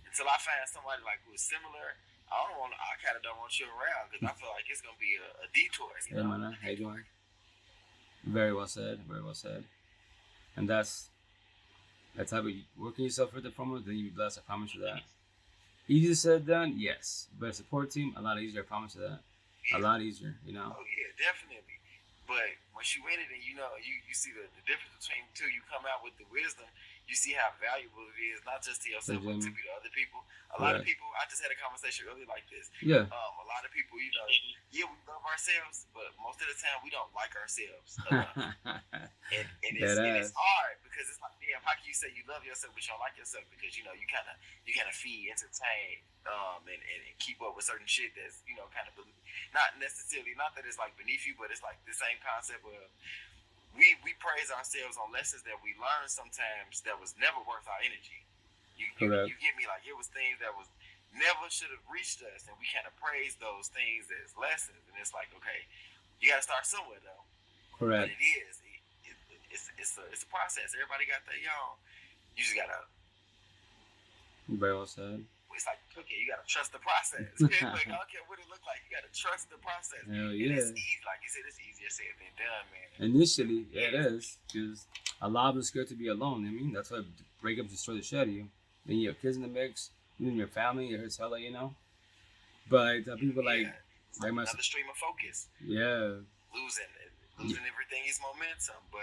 until I find somebody like who's similar, I kind of don't want you around because I feel like it's gonna be a detour. Hey man, how you doing? Very well said. Very well said. And that's how you working yourself for the promo. Then you be blessed. I promise you that. Easier said than done, yes. But a support team, a lot easier. I promise you that. A lot easier, you know. Oh yeah, definitely. But once you in it and you know, you see the difference between the two, you come out with the wisdom, you see how valuable it is, not just to yourself, but to other people. A lot of people, I just had a conversation earlier like this. Yeah. A lot of people, you know, yeah, we love ourselves, but most of the time we don't like ourselves. And it's hard because it's like, damn, how can you say you love yourself but you don't like yourself? Because, you know, you kind of feed, entertain, and keep up with certain shit that's, you know, kind of not necessarily, not that it's like beneath you, but it's like the same concept of we praise ourselves on lessons that we learned sometimes that was never worth our energy. You get me? Like, it was things that was never should have reached us, and we kind of praise those things as lessons. And it's like, okay, you got to start somewhere though. Correct. But it is. It's a process. Everybody got that, y'all. You just gotta. Very well said. It's like cooking. You gotta trust the process. Like, I don't care what it look like. You gotta trust the process. Hell yeah. And it's easy. Like you said, it's easier said than done, man. Initially, yeah, it is. Because a lot of us scared to be alone. I mean, that's why breakups destroy the shit out of you. Then you have kids in the mix, even your family, it hurts hella, you know. But people like another stream of focus. Yeah. Losing everything is momentum, but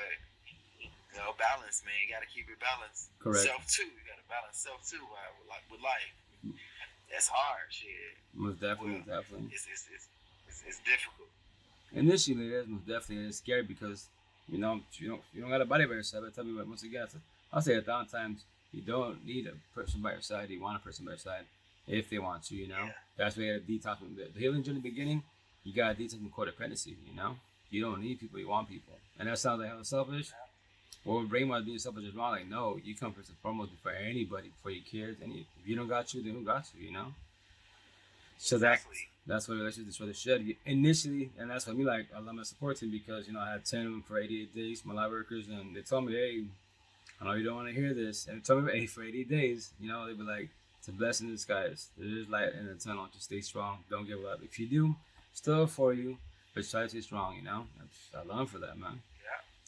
you know, balance, man. You gotta keep it balanced. Correct. Self too. You gotta balance self too, with life. That's hard, shit. Most definitely, It's difficult. Initially, it is most definitely. It's scary because you don't got a body by your side. But tell me what, once again, I'll say 1,000 times, you don't need a person by your side. You want a person by your side if they want you. You know, that's why you got to detox from the healing journey. Beginning, you got to detox from codependency. You know, you don't need people. You want people, and that sounds like hella selfish. Or brainwash being selfish is wrong. Like, no, you come first and foremost for anybody, for your kids. And if you don't got you, then who got you, you know? So that's why relationships destroy the shit. Initially, and that's why me, like, I love my support team because, you know, I had 10 of them for 88 days, my Lightworkers, and they told me, hey, I know you don't want to hear this. And they told me, hey, for 88 days, you know, they were like, it's a blessing in disguise. There's light in the tunnel. Just stay strong. Don't give up. If you do, still for you, but try to stay strong, you know? I love them for that, man.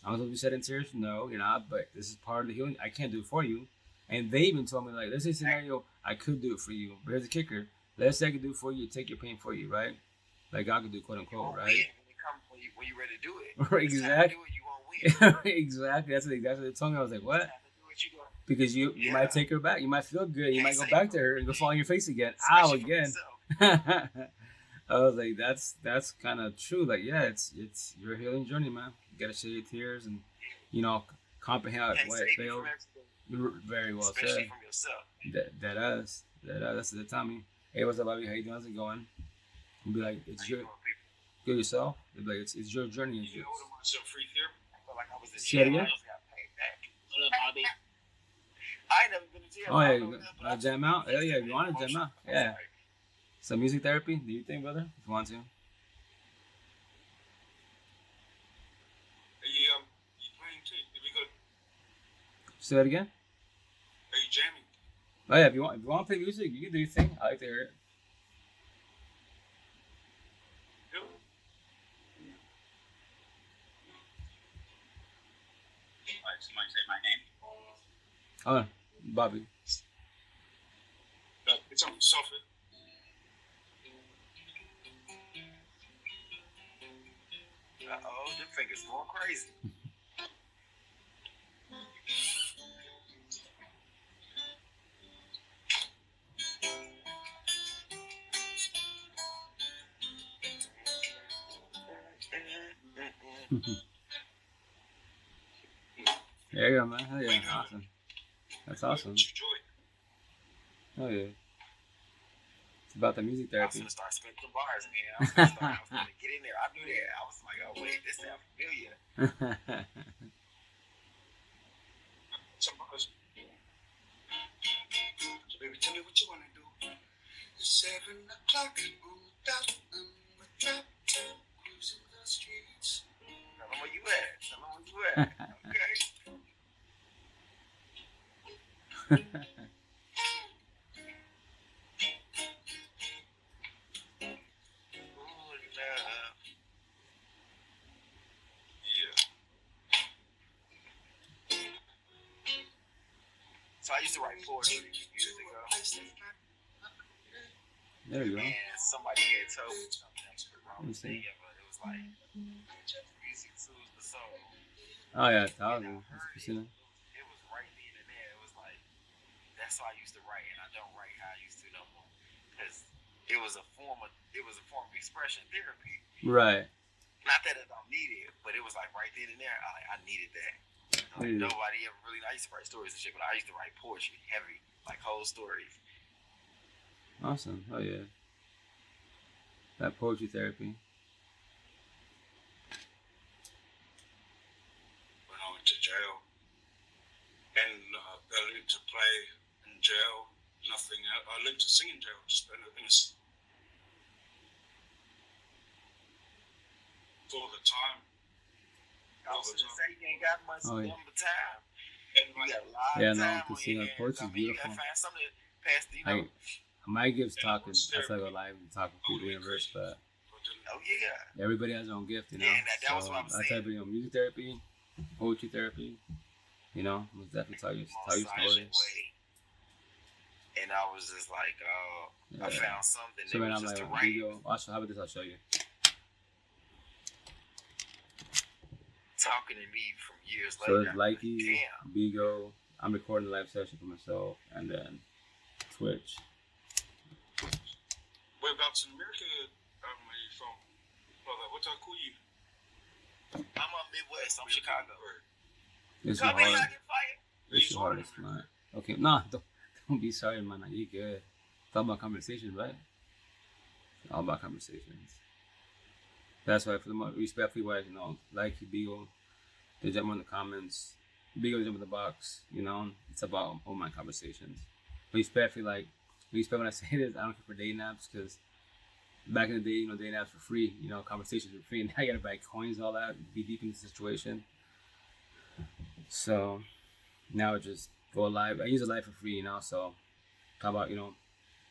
I'm supposed to be shedding tears? No, you're not, but this is part of the healing. I can't do it for you. And they even told me, like, let's say scenario, I could do it for you. But here's the kicker. Let's say I could do it for you, take your pain for you, right? Like God could do, quote unquote, right? When you're ready to do it. Exactly. Do it, you won't win. Exactly. That's exactly what they told me. I was like, what? Because you might take her back. You might feel good. You might go back to her and go fall on your face again. Ow, again. I was like, that's kind of true. Like, yeah, it's your healing journey, man. You gotta shed your tears and, you know, comprehend why it failed. Very well said. Especially from yourself. That's the time. Hey, what's up, Bobby? How you doing? How's it going? You'll be like, it's your good yourself. They'll be like, it's your journey. It's yours. Some free therapy. I felt like I was in jail. Say it again. What up, Bobby? I ain't never been to jail. Oh yeah, you want to jam out? Hell yeah, if you want to jam out, yeah. Some music therapy, do you think, brother? If you want to. You playing too? If we go. Say that again. Are you jamming? Oh yeah, if you want to play music, you can do your thing. I like to hear it. Yep. Alright, somebody say my name. Oh, Bobby. It's on soft. Uh-oh, them fingers going crazy. There you go, man. Hell yeah, awesome. That's awesome. Oh yeah. It's about the music I was therapy. gonna start spitting some bars, man. I was gonna get in there. I knew that. I was like, oh wait, this sounds familiar. So, baby, tell me what you wanna do. 7 o'clock on the dot, I'm a drop top, cruising the streets. Tell them where you at. Tell them where you at. Okay. So I used to write poetry years ago. There you go. And somebody had told me something wrong with me, but it was like, music soothes the soul. Oh yeah, 1,000. That's Christina. It was right then and there. It was like, that's how I used to write, and I don't write how I used to no more. Because it was a form of expression therapy. Right. Not that I don't need it, but it was like right then and there, I needed that. Like, nobody ever really. I used to write stories and shit, but I used to write poetry, heavy, like whole stories. Awesome. Oh yeah. That poetry therapy. When I went to jail, and I learned to play in jail. Nothing else. I learned to sing in jail. Just in a for the time. I was just saying, you ain't got much time. And You got a lot Yeah, of no, time because on your hands. poetry's I mean, beautiful. you gotta find something to pass the, you know. Like, my gift's talking. That's like a live and talking through the universe, but Oh yeah. everybody has their own gift, you know. Yeah, that was So what I was I tell saying. people, you know, music therapy, poetry therapy, you know, most definitely tell your stories. And I was just like, oh, I Yeah. found something So that man, was I'm just like, to write. Bigo. Also, how about this? I'll show you. Talking to me from years So later. it's Likee, Damn. Bigo. I'm recording a live session for myself, and then Twitch. whereabouts in America are you from, brother? What I call you? I'm on Midwest. I'm Chicago. It's Call me hard. like fire. It's the hardest, man. Okay, nah, don't be sorry, man. You good. It's all about conversations, right? All about conversations. That's why, for the most respectfully, why, you know, like Bigo, they jump in the comments. Bigo jump in the box. You know, it's about all my conversations. Respectfully, like, respect when I say this. I don't care for dating apps because back in the day, you know, dating apps were free. You know, conversations were free, and now you gotta buy coins, all that, be deep in the situation. So now it just go live. I use it live for free, you know. So talk about, you know,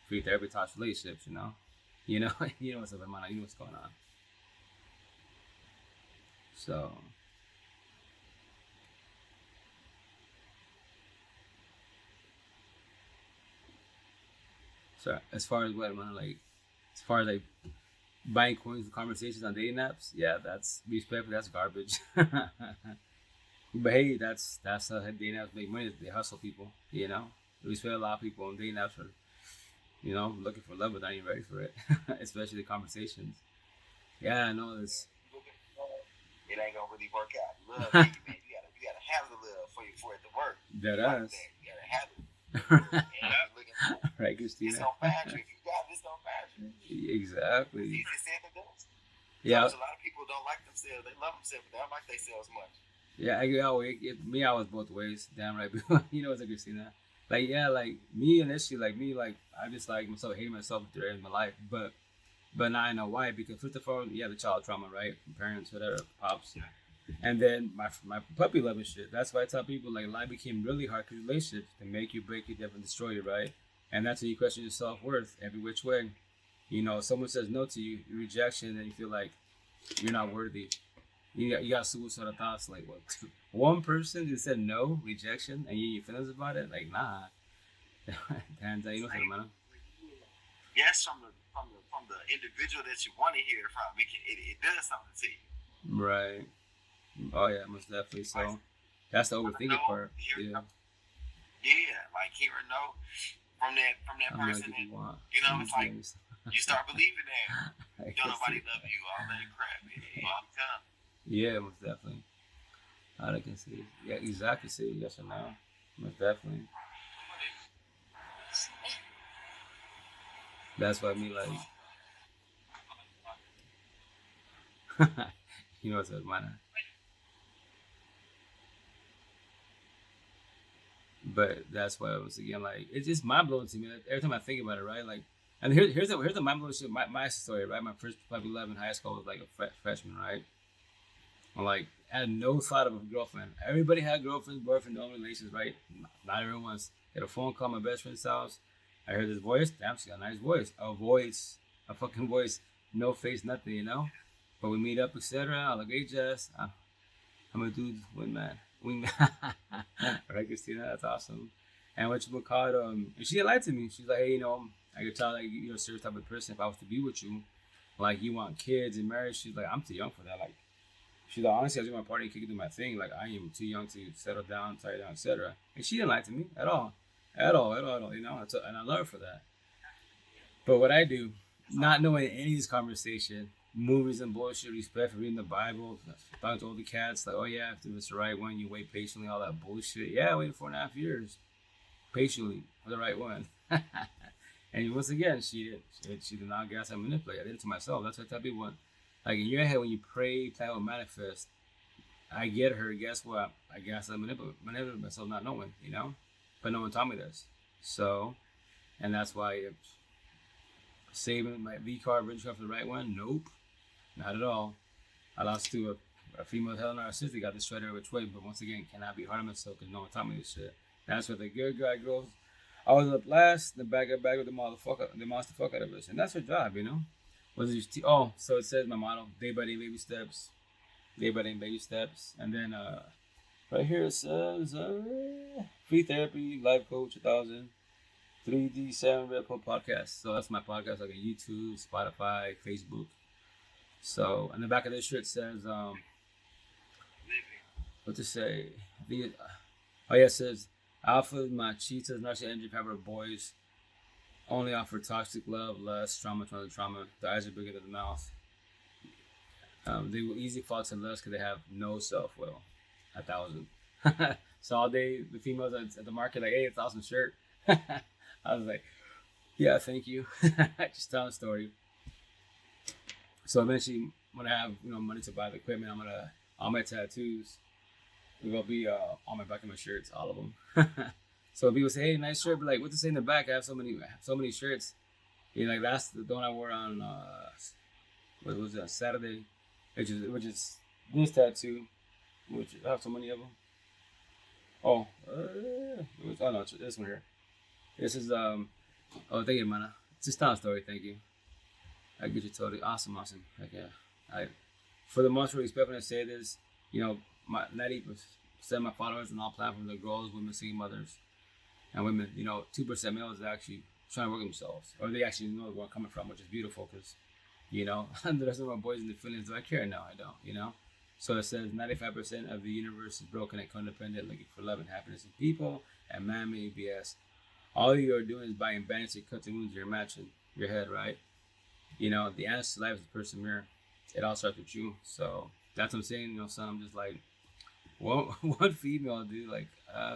free therapy, talks relationships, you know, you know what's up in mind, you know what's going on. So as far as what man, like, as far as like buying coins and conversations on dating apps, yeah, that's respectfully, that's garbage. But hey, that's how dating apps make money. They hustle people, you know. We spend a lot of people on dating apps for, you know, looking for love, but not even ready for it. Especially the conversations. Yeah, I know this. It ain't gonna really work out. Love, man. You gotta have the love for it to work. Dead Like ass. that. You gotta have it. Right, It's Christina. gonna find you. If you got it, it's gonna find you. It's Exactly. easier said than done. Yeah. Because a lot of people don't like themselves. They love themselves, but they don't like themselves much. Yeah, I was both ways. Damn right. You know what's like, Christina? Like, yeah, like me initially, I just like myself, hating myself during my life. But now I know why. Because first of all, yeah, the child trauma, right? From parents, whatever, pops. And then my puppy love and shit. That's why I tell people, like, life became really hard because relationships can make you, break you, definitely destroy you, right? And that's when you question your self-worth every which way. You know, someone says no to you, rejection, and you feel like you're not worthy. You got suicidal thoughts like what? One person just said no, rejection, and you feelings about it? Like nah. Hands down, you know what I'm saying? Yes, from the individual that you want to hear it from, it does something to you. Right. Oh yeah, most definitely. So that's the overthinking part. Yeah. Yeah, like hearing no from that person, and it's like you start believing that don't nobody love you, all that crap. I'm telling. Yeah, most definitely. I can see. Yeah, exactly. See, yes or no. Most definitely. That's what I mean, like. You know what's up, man. But that's why once again, like it's just mind blowing to me. Every time I think about it, right? Like, and here's the mind blowing shit. My story, right? My first probably love in high school was like a freshman, right? I'm like, I had no thought of a girlfriend. Everybody had girlfriends, boyfriends, own relations, right? Not everyone's. Get a phone call, my best friend's house. I heard this voice. Damn, she got a nice voice. A fucking voice, no face, nothing, you know. But we meet up, etc. I like, hey, Jess, I'm a dude, wingman. Right, Christina, that's awesome. And what you call it, and she didn't lie to me. She's like, hey, I could tell like you're a certain type of person. If I was to be with you, like you want kids and marriage, she's like, I'm too young for that. Like, she's like, honestly, I was doing my party and kicking do my thing. Like, I am too young to settle down, tie down, etc. And she didn't lie to me at all. And I love her for that. But what I do, not knowing any of this conversation, movies and bullshit, respect for reading the Bible, talking to all the cats, like, oh yeah, if it's the right one, you wait patiently, all that bullshit. Yeah, I waited 4.5 years patiently for the right one. And once again, she did not gas and manipulate. I did it to myself. That's what I tell people. Like in your head, when you pray, plan, will manifest. I get her. Guess what? I guess I manipulate myself, not knowing, but no one taught me this. So, and that's why saving my V card, registering for the right one. Nope, not at all. I lost to a female hell narcissistic. Got this shredder which way, but once again, cannot be hard on myself because no one taught me this shit. That's where the good guy goes. I was up last, the bag with the monster fuck out of us, and that's her job, Was it so it says my motto: day by day, baby steps. Day by day, baby steps, and then right here it says free therapy, life coach, 1,000, 3D 7 Red Pill podcast. So that's my podcast, like on YouTube, Spotify, Facebook. So on the back of this shirt says what to say? I think it says alpha machistas, narcissistic energy power boys only offer toxic love, lust, trauma. The eyes are bigger than the mouth. They will easily fall to lust because they have no self-will. 1,000. So all day the females at the market like, hey, it's awesome shirt. I was like, yeah, thank you. Just telling a story. So eventually, when I have money to buy the equipment, I'm gonna all my tattoos. They're gonna be on my back of my shirts, all of them. So people say, hey, nice shirt, but like, what to say in the back? I have so many shirts. Like that's the one I wore on what was it, Saturday, which is this tattoo, which I have so many of them. No, this one here. This is thank you, man. It's just a story. Thank you. I get you totally awesome. Like yeah, for the most respect when I say this, my 90% of my followers on all platforms are girls, women, single mothers, and women. 2% males are actually trying to work themselves, or they actually know where I'm coming from, which is beautiful because, the rest of my boys in the feelings. Do I care? No, I don't. So it says 95% of the universe is broken and codependent, looking for love and happiness in people, and man-made BS. All you are doing is buying bandits and cutting wounds you're matching your head, right? The answer to life is the person mirror. It all starts with you. So that's what I'm saying. Son, I'm just like, one female, dude. Like,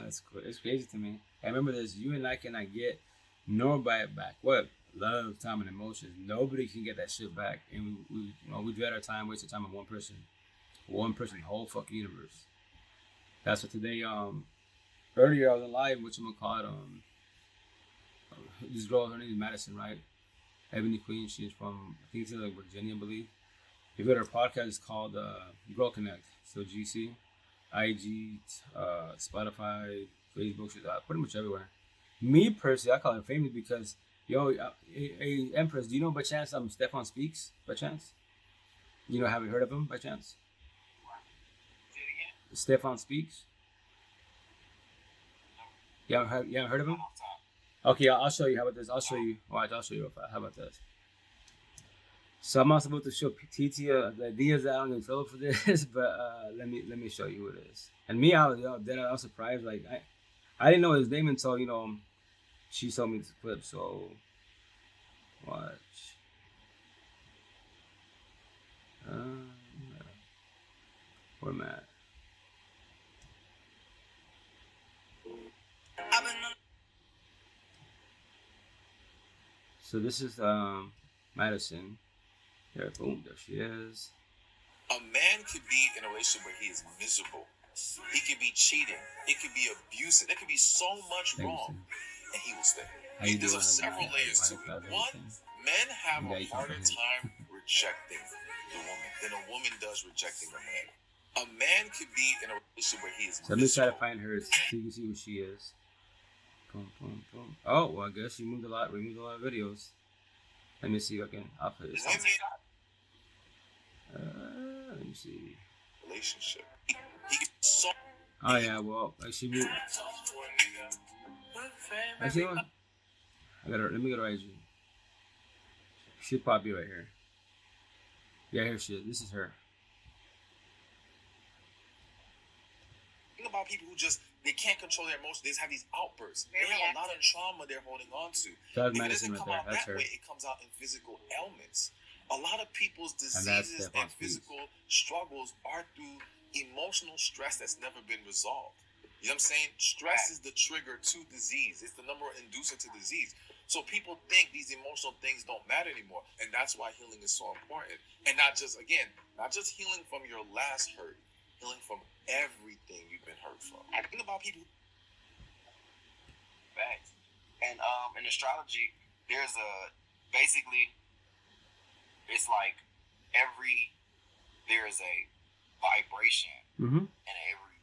it's crazy to me. I remember this. You and I cannot get nor buy it back. What? Love, time, and emotions. Nobody can get that shit back. And we dread our time, waste our time on one person. One person, the whole fucking universe. That's what today. Earlier I was live, this girl, her name is Madison, right? Ebony Queen. She's from, I think it's like Virginia, I believe. If you go to her podcast, it's called Girl Connect. So GC, IG, Spotify, Facebook, she's pretty much everywhere. Me personally, I call her famous because, hey, Empress, do you know by chance Stefan Speaks by chance? Have you heard of him by chance? Stefan Speaks. You haven't heard of him? Okay, I'll show you. How about this? I'll show you. Watch, I'll show you. How about this? So I'm not supposed to show TT the ideas that I don't even feel for this, but let me show you who it is. And me, I was surprised. Like I didn't know his name until she showed me this clip. So watch. Where am I at? So this is Madison. There, boom, there she is. A man could be in a relationship where he is miserable. He could be cheating. It could be abusive. There could be so much wrong, and he will stay. There's several layers to it. One, men have a harder time rejecting the woman than a woman does rejecting a man. A man could be in a relationship where he is miserable. So let me try to find her so you can see who she is. Boom, boom, boom. Oh, well, I guess she removed a lot of videos. Let me see if I can. I'll play this. Let me see. Relationship. Oh yeah, well, like she moved. Actually, let me go to IG. She'll probably be right here. Yeah, here she is. This is her. Think about people who they can't control their emotions. They just have these outbursts. They have a lot of trauma they're holding on to. If it doesn't come out that way, it comes out in physical ailments. A lot of people's diseases and physical struggles are through emotional stress that's never been resolved. You know what I'm saying? Stress is the trigger to disease. It's the number one inducer to disease. So people think these emotional things don't matter anymore. And that's why healing is so important. And not just healing from your last hurt, healing from everything you've been hurt from. I think about people. Facts. And in astrology, there's it's like there is a vibration, and every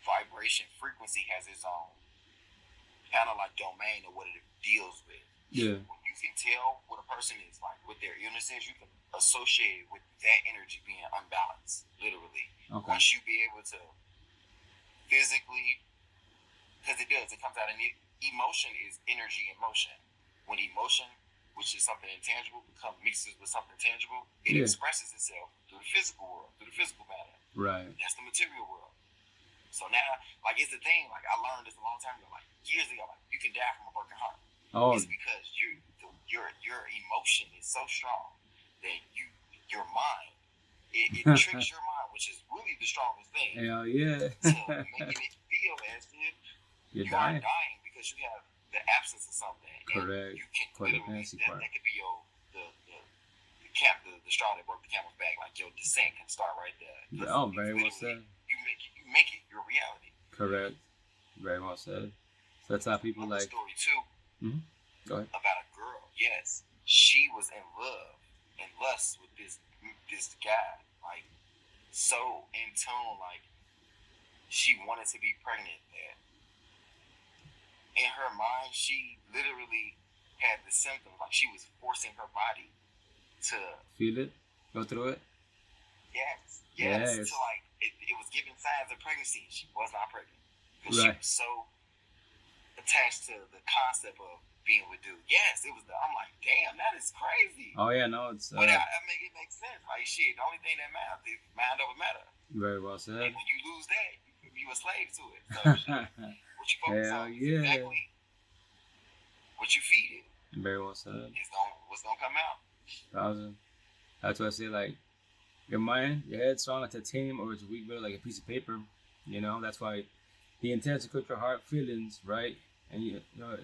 vibration frequency has its own kind of like domain of what it deals with. Yeah. When you can tell what a person is like, what their illness is, you can associate it with that energy being unbalanced, literally. Okay. Once you be able to physically, because it comes out in emotion is energy in motion. When emotion, which is something intangible, mixes with something tangible, it expresses itself through the physical world, through the physical matter. Right. That's the material world. So now, like, it's the thing, like, I learned this a long time ago, like, years ago, like, you can die from a broken heart. Oh. It's because your emotion is so strong that your mind, it tricks your mind, which is really the strongest thing. Hell yeah. To making it feel as if you're dying because you have the absence of something. Correct. You can literally, that could be the straw that broke the camel's back. Like your descent can start right there. Oh, very well said. You make it your reality. Correct. Very well said. So that's how people like. Story too. Mm-hmm. Go ahead. About a girl. Yes, she was in love and lust with this guy. Like so in tune. Like she wanted to be pregnant. In her mind, she literally had the symptoms, like she was forcing her body to feel it, go through it. Yes. So like it was giving signs of pregnancy. She was not pregnant because she was so attached to the concept of being with dude. Yes, it was. I'm like, damn, that is crazy. Oh yeah, no, it's. But it makes sense. Like shit, the only thing that matters is mind over matter. Very well said. And when you lose that, you a slave to it. So what you focus on is exactly what you feed it. Very well said. What's gonna come out. 1,000. That's what I say. Like your mind, your head's strong like titanium, or it's weak built like a piece of paper. You know, that's why the intent to cook your heart feelings, right? And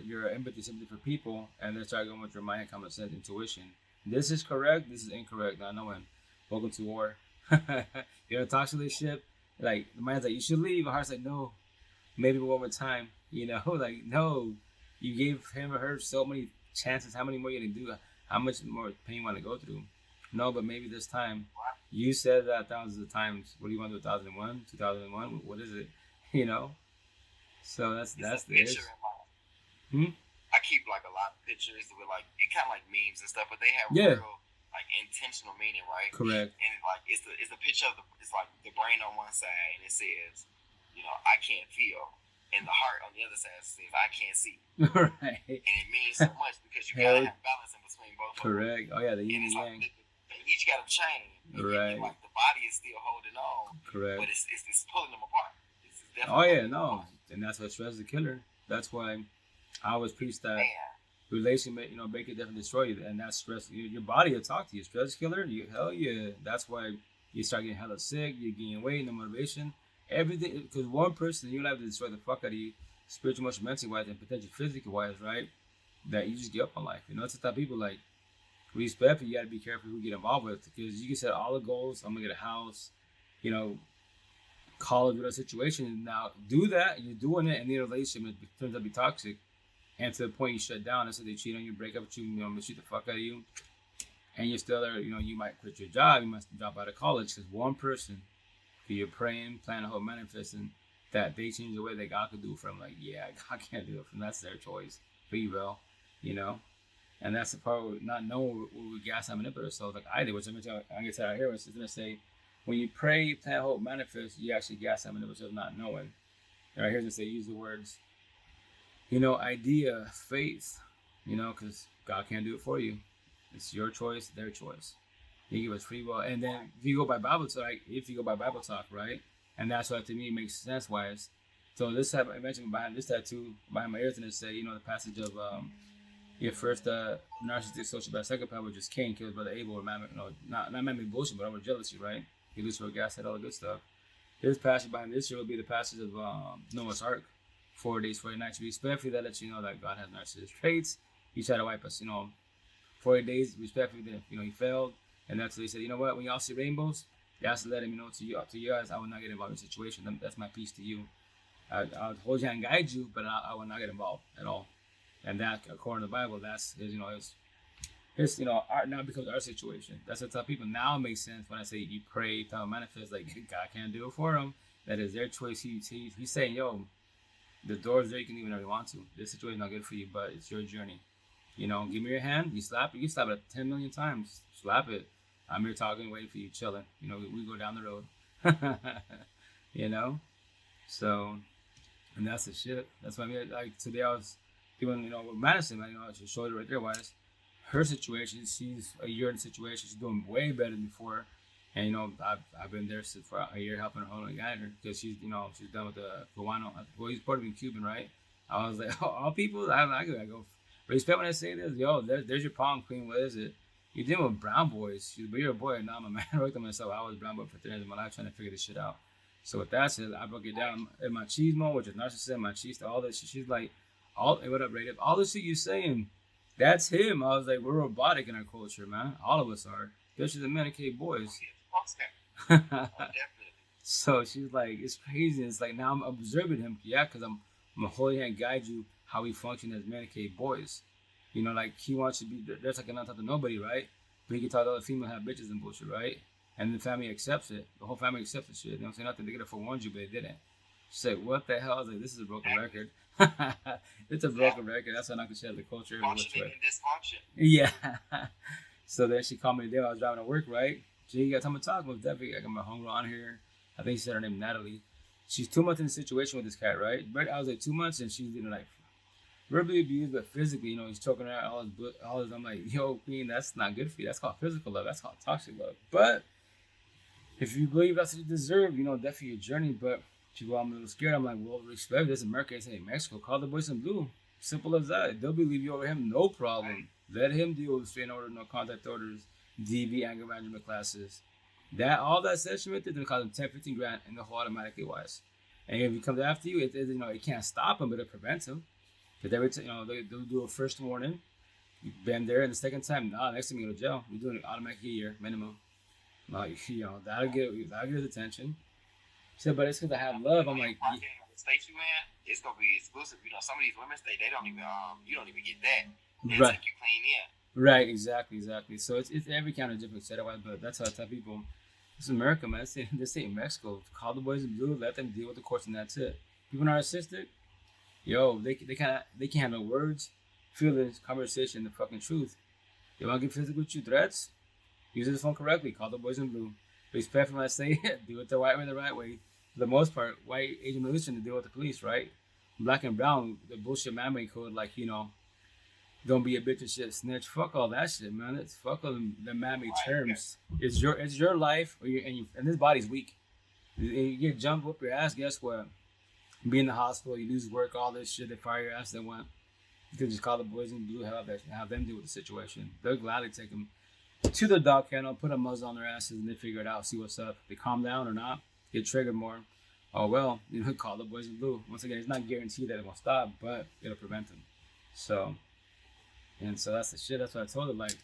your empathy is something for people, and then start going with your mind, common sense, intuition. This is correct. This is incorrect. Not knowing. Welcome to war. You're in a toxic relationship. Like the mind's like you should leave. The heart's like no, maybe one more time. You know, like no, you gave him or her so many chances. How many more you gonna do? How much more pain you want to go through? No, but maybe this time. You said that thousands of times. What do you want to do? 2001, 2001. What is it? You know. So that's the issue. I keep like a lot of pictures with like it kind of like memes and stuff, but they have real like intentional meaning, right? Correct. And like it's a picture of it's like the brain on one side, and it says, I can't feel, and the heart on the other side says I can't see. Right. And it means so much because you gotta have balance in between both. Correct. Oh yeah, the yin and yang. They each got a chain. Right. Like the body is still holding on. Correct. But it's pulling them apart. Oh yeah, no, and that's what stress is a killer. That's why I always preach that relationship, make it definitely destroy you, and that's stress. Your body will talk to you. Stress killer. Hell yeah. That's why you start getting hella sick. You're gaining weight, no motivation, everything. Because one person, you'll have to destroy the fuck out of you, spiritual, emotional, mentally wise, and potentially physically wise, right? That you just give up on life. It's the type of people like respect. You got to be careful who you get involved with, because you can set all the goals. I'm gonna get a house, college with a situation. Now do that, you're doing it, and the relationship turns out to be toxic, and to the point you shut down. And so they cheat on you, break up with you, mistreat the fuck out of you, and you're still there. You might quit your job, you must drop out of college, because one person, you're praying, planning, hope, manifesting that they change the way that God could do for them. Like, yeah, God can't do it for them. That's their choice. Free will, and that's the part where not knowing what we gaslight manipulate ourselves, like I did, which I'm gonna tell you here. It's gonna say, when you pray, plan, hope, manifest, you actually gaslight manipulate yourself, not knowing. Right here's gonna say, use the words, idea, faith, because God can't do it for you. It's your choice, their choice. He give us free will, and then if you go by Bible talk, right, and that's what to me makes sense wise. So this I mentioned behind this tattoo behind my ears, and it say, the passage of your first narcissistic sociopath psychopath, which is Cain, killed by the Abel, or not man-made bullshit, but over jealousy, right? He loses for gas, had all the good stuff. His passage behind this year will be the passage of Noah's Ark, 4 days, 40 nights. Respectfully, that lets you know that God has narcissistic traits. He tried to wipe us, 40 days. Respectfully, that he failed, and that's what he said. You know what? When y'all see rainbows, you have to let him know to you guys, I will not get involved in the situation. That's my peace to you. I'll hold you and guide you, but I will not get involved at all. And that, according to the Bible, that's his art now becomes our situation. That's what I tell people. Now it makes sense when I say you pray, tell, manifest, like God can't do it for them. That is their choice. He's saying, yo, the door's there, you can leave whenever you want to. This situation is not good for you, but it's your journey. Give me your hand, you slap it. You slap it 10 million times. Slap it. I'm here talking, waiting for you, chilling. We go down the road. So, and that's the shit. That's why like today I was doing, with Madison, I just showed it right there. Why her situation, she's a year in the situation, she's doing way better than before. And I've been there for a year helping her hold on guide her, because she's she's done with the Cubano. Well, he's part of being Cuban, right? I was like, all people, I go respect when I say this. Yo, there's your palm queen. What is it? You're dealing with brown boys. But you're a boy, and now I'm a man. I worked on myself. I was brown boy for 3 years of my life trying to figure this shit out. So with that said, I broke it down in machismo, which is narcissism, machista, all this shit. She's like, what up, Rated? All the shit you saying, that's him. I was like, we're robotic in our culture, man. All of us are. Especially the Medicaid boys. So she's like, it's crazy. It's like, now I'm observing him. Yeah, because I'm a holy hand guide you how we function as Medicaid boys. Like he wants to be, there's like not talk to nobody, right? But he can talk to other female have bitches and bullshit, right? And the family accepts it. The whole family accepts the shit. They don't say nothing. They could have forewarned you, but they didn't. She's like, what the hell? I was like, this is a broken record. It's a broken record. That's why I'm not going to share the culture. Functioning in dysfunction. Yeah. So then she called me today. I was driving to work, right? She got time to talk. Most definitely, I got my homegirl on here. I think she said her name Natalie. She's 2 months in the situation with this cat, right? But I was like 2 months, and she's like verbally abused, but physically, he's choking her out, all his. I'm like, yo, queen, that's not good for you. That's called physical love. That's called toxic love. But if you believe that's what you deserve, definitely your journey. But people, I'm a little scared. I'm like, well, respect this. America is in Mexico. Call the boys in blue. Simple as that. They'll believe you over him, no problem. Let him deal with straight order, no contact orders, DV, anger management classes. All that session with it, then cost him 10, 15 grand in the whole automatically wise. And if he comes after you, it can't stop him, but it prevents him. Because they'll do a first warning, you've been there, and the second time, next time you go to jail. We're doing it automatically a year minimum. Like, that'll get his attention. She said, but it's because I have love. I'm like, the state you in, it's gonna be exclusive. Some of these women they don't even you don't even get that. They right. take you clean in. Right, exactly. So it's every kind of different setup, but that's how I tell people. It's America, man. This ain't Mexico. Call the boys in blue, let them deal with the courts, and that's it. People narcissistic, they can't handle words, feelings, conversation, the fucking truth. They want to get physical with you, threats. Use his phone correctly. Call the boys in blue. Respect when I say it. Do it the right way. For the most part, white Asian militia to deal with the police, right? Black and brown, the bullshit mammy code, like, you know, don't be a bitch and shit, snitch. Fuck all that shit, man. It's fuck all the mammy terms. It's your life, and this body's weak. You get jumped up your ass. Guess what? Be in the hospital, you lose work, all this shit. They fire your ass. Then what? You could just call the boys in blue, have them deal with the situation. They'll gladly take them to the dog kennel, put a muzzle on their asses, and they figure it out, see what's up. They calm down or not, get triggered more. Oh well, you know, call the boys in blue. Once again, it's not guaranteed that it won't stop, but it'll prevent them. So that's the shit. That's what I told her. Like,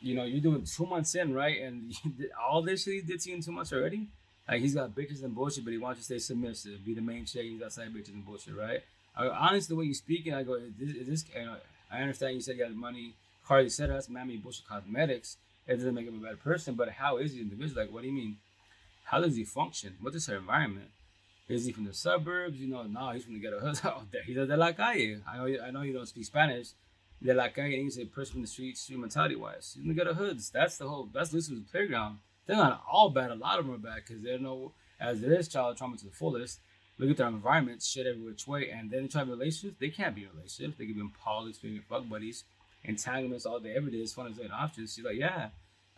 you know, you're doing 2 months in, right? And all this shit he did to you in 2 months already. Like, he's got bitches and bullshit, but he wants you to stay submissive, be the main chick. He's got side bitches and bullshit, right? Honestly, the way you speaking, I go, is this? You know, I understand you said you got money. Carly said that's mammy bullshit cosmetics. It doesn't make him a better person, but how is he individual? Like, what do you mean? How does he function? What is her environment? Is he from the suburbs? You know, no, he's from the ghetto hood. He's de la calle. I know you don't speak Spanish. De la calle, and he's a person from the street mentality wise. He's in the ghetto hoods. That's Lucifer's playground. They're not all bad. A lot of them are bad because they know, as there is child trauma to the fullest. Look at their environment, shit every which way, and then they try to be relationships. They can't be in relationships. They can be in poly, swinging fuck buddies, entanglements all day, every day. It's fun as an options. She's like, yeah,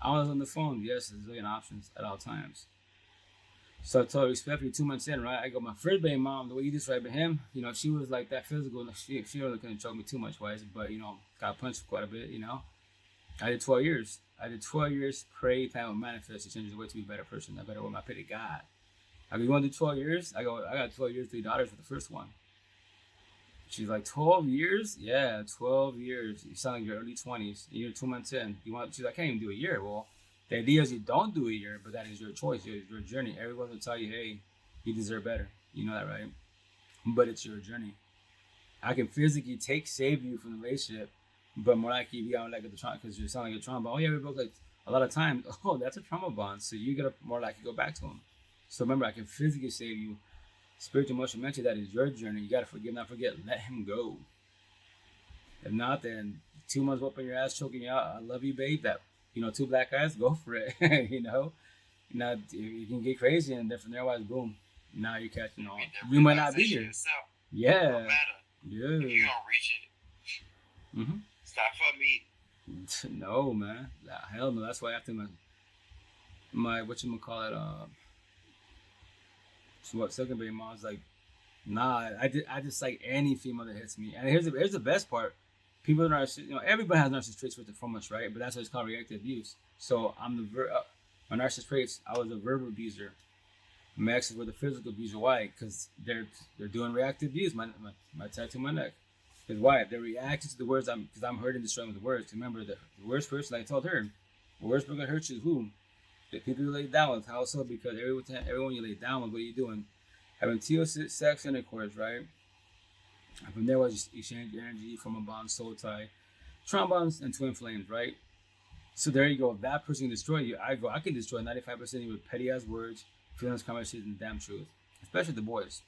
I was on the phone. Yes, there's a zillion options at all times. So I told her, respectfully, 2 months in, right? I go, my first baby mom, the way you described him, you know, she was like that physical. She really couldn't choke me too much wise, but, you know, got punched quite a bit, you know. I did 12 years. I did 12 years, pray, plan, and manifest to change the way to be a better person, a better woman. I pray to God. I go, you want to do 12 years? I go, I got 12 years, 3 daughters for the first one. She's like, 12 years? Yeah, 12 years. You sound like your early 20s. You're 2 months in. She's like, I can't even do a year. Well, the idea is you don't do a year, but that is your choice, your journey. Everyone will tell you, hey, you deserve better. You know that, right? But it's your journey. I can physically save you from the relationship, but more likely you got like the trauma because you're sounding like a trauma. Oh yeah, we broke like a lot of times. Oh, that's a trauma bond. So you gotta more likely go back to him. So remember, I can physically save you. Spiritual, emotional, mental, that is your journey. You gotta forgive, not forget. Let him go. If not, then 2 months whooping your ass, choking you out. I love you, babe. That, you know, 2 black eyes, go for it. You know, now you can get crazy, and then from there, boom. Now you're catching on. You might not be here. Yeah. No matter. Yeah. If you don't reach it, stop for me. No, man. Hell no. That's why after my whatchamacallit, second baby mom was like, nah, I just like any female that hits me. And here's the best part. People are, you know, everybody has narcissistic traits with it from us, right? But that's why it's called reactive abuse. So I'm my narcissistic traits, I was a verbal abuser. My exes were the physical abuser. Why? Because they're doing reactive abuse. My tattoo on my neck. Because why? They're reacting to the words because I'm hurting, destroying with the words. Remember, the worst person, like I told her, the worst person gonna hurt you is who? The people you lay down with. How so? Because everyone you lay down with, what are you doing? Having sex intercourse, right? And from there was just exchange energy from a bond, soul tie, trauma bonds, and twin flames, right? So there you go. If that person can destroy you, I can destroy 95% of you with petty ass words, feelings, conversations, and damn truth. Especially the boys.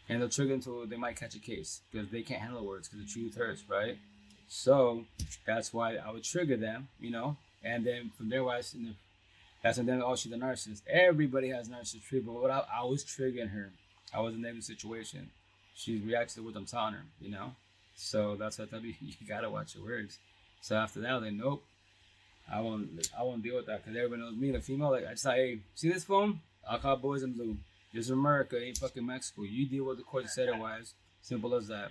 And they'll trigger until they might catch a case because they can't handle words because the truth hurts, right? So that's why I would trigger them, you know. And then from there, that's when then, oh, she's a narcissist. Everybody has narcissist trait, but I was triggering her. I was in a negative situation. She reacts to what I'm telling her, you know. So that's what I tell you. You gotta watch your words. So after that, then nope, I won't deal with that because everybody knows me, the female. Like I just like, hey, see this phone? I'll call boys in blue. This is America, ain't fucking Mexico. You deal with the court and said otherwise. Simple as that.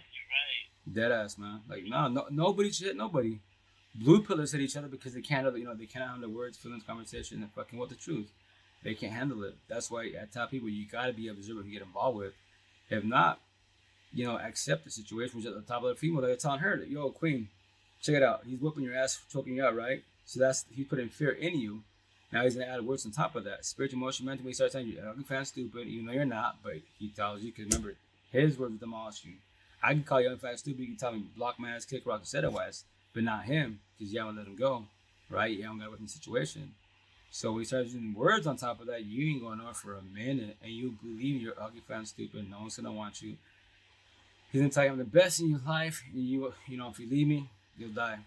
Dead ass, man. Like no, nobody should hit nobody. Blue pillars hit each other because they can't handle words, feelings, conversation, and fucking what the truth. They can't handle it. That's why I tell people you gotta be observant and get involved with. If not, you know, accept the situation. Which at the top of the female, they're telling her, yo, queen, check it out. He's whooping your ass, choking you out, right? So he's putting fear in you. Now he's gonna add words on top of that. Spiritual, emotional, mental. He starts telling you, "Ugly, fat, stupid," even though you're not. But he tells you, because remember, his words will demolish you. I can call you ugly, fat, stupid. You can tell me block my ass, kick rock, and said otherwise, but not him, because you haven't let him go, right? You haven't got away from the situation. So when he starts using words on top of that, you ain't going on for a minute, and you believe you're ugly, fat, and stupid. No one's gonna want you. He's gonna tell you I'm the best in your life, and you know, if you leave me, you'll die,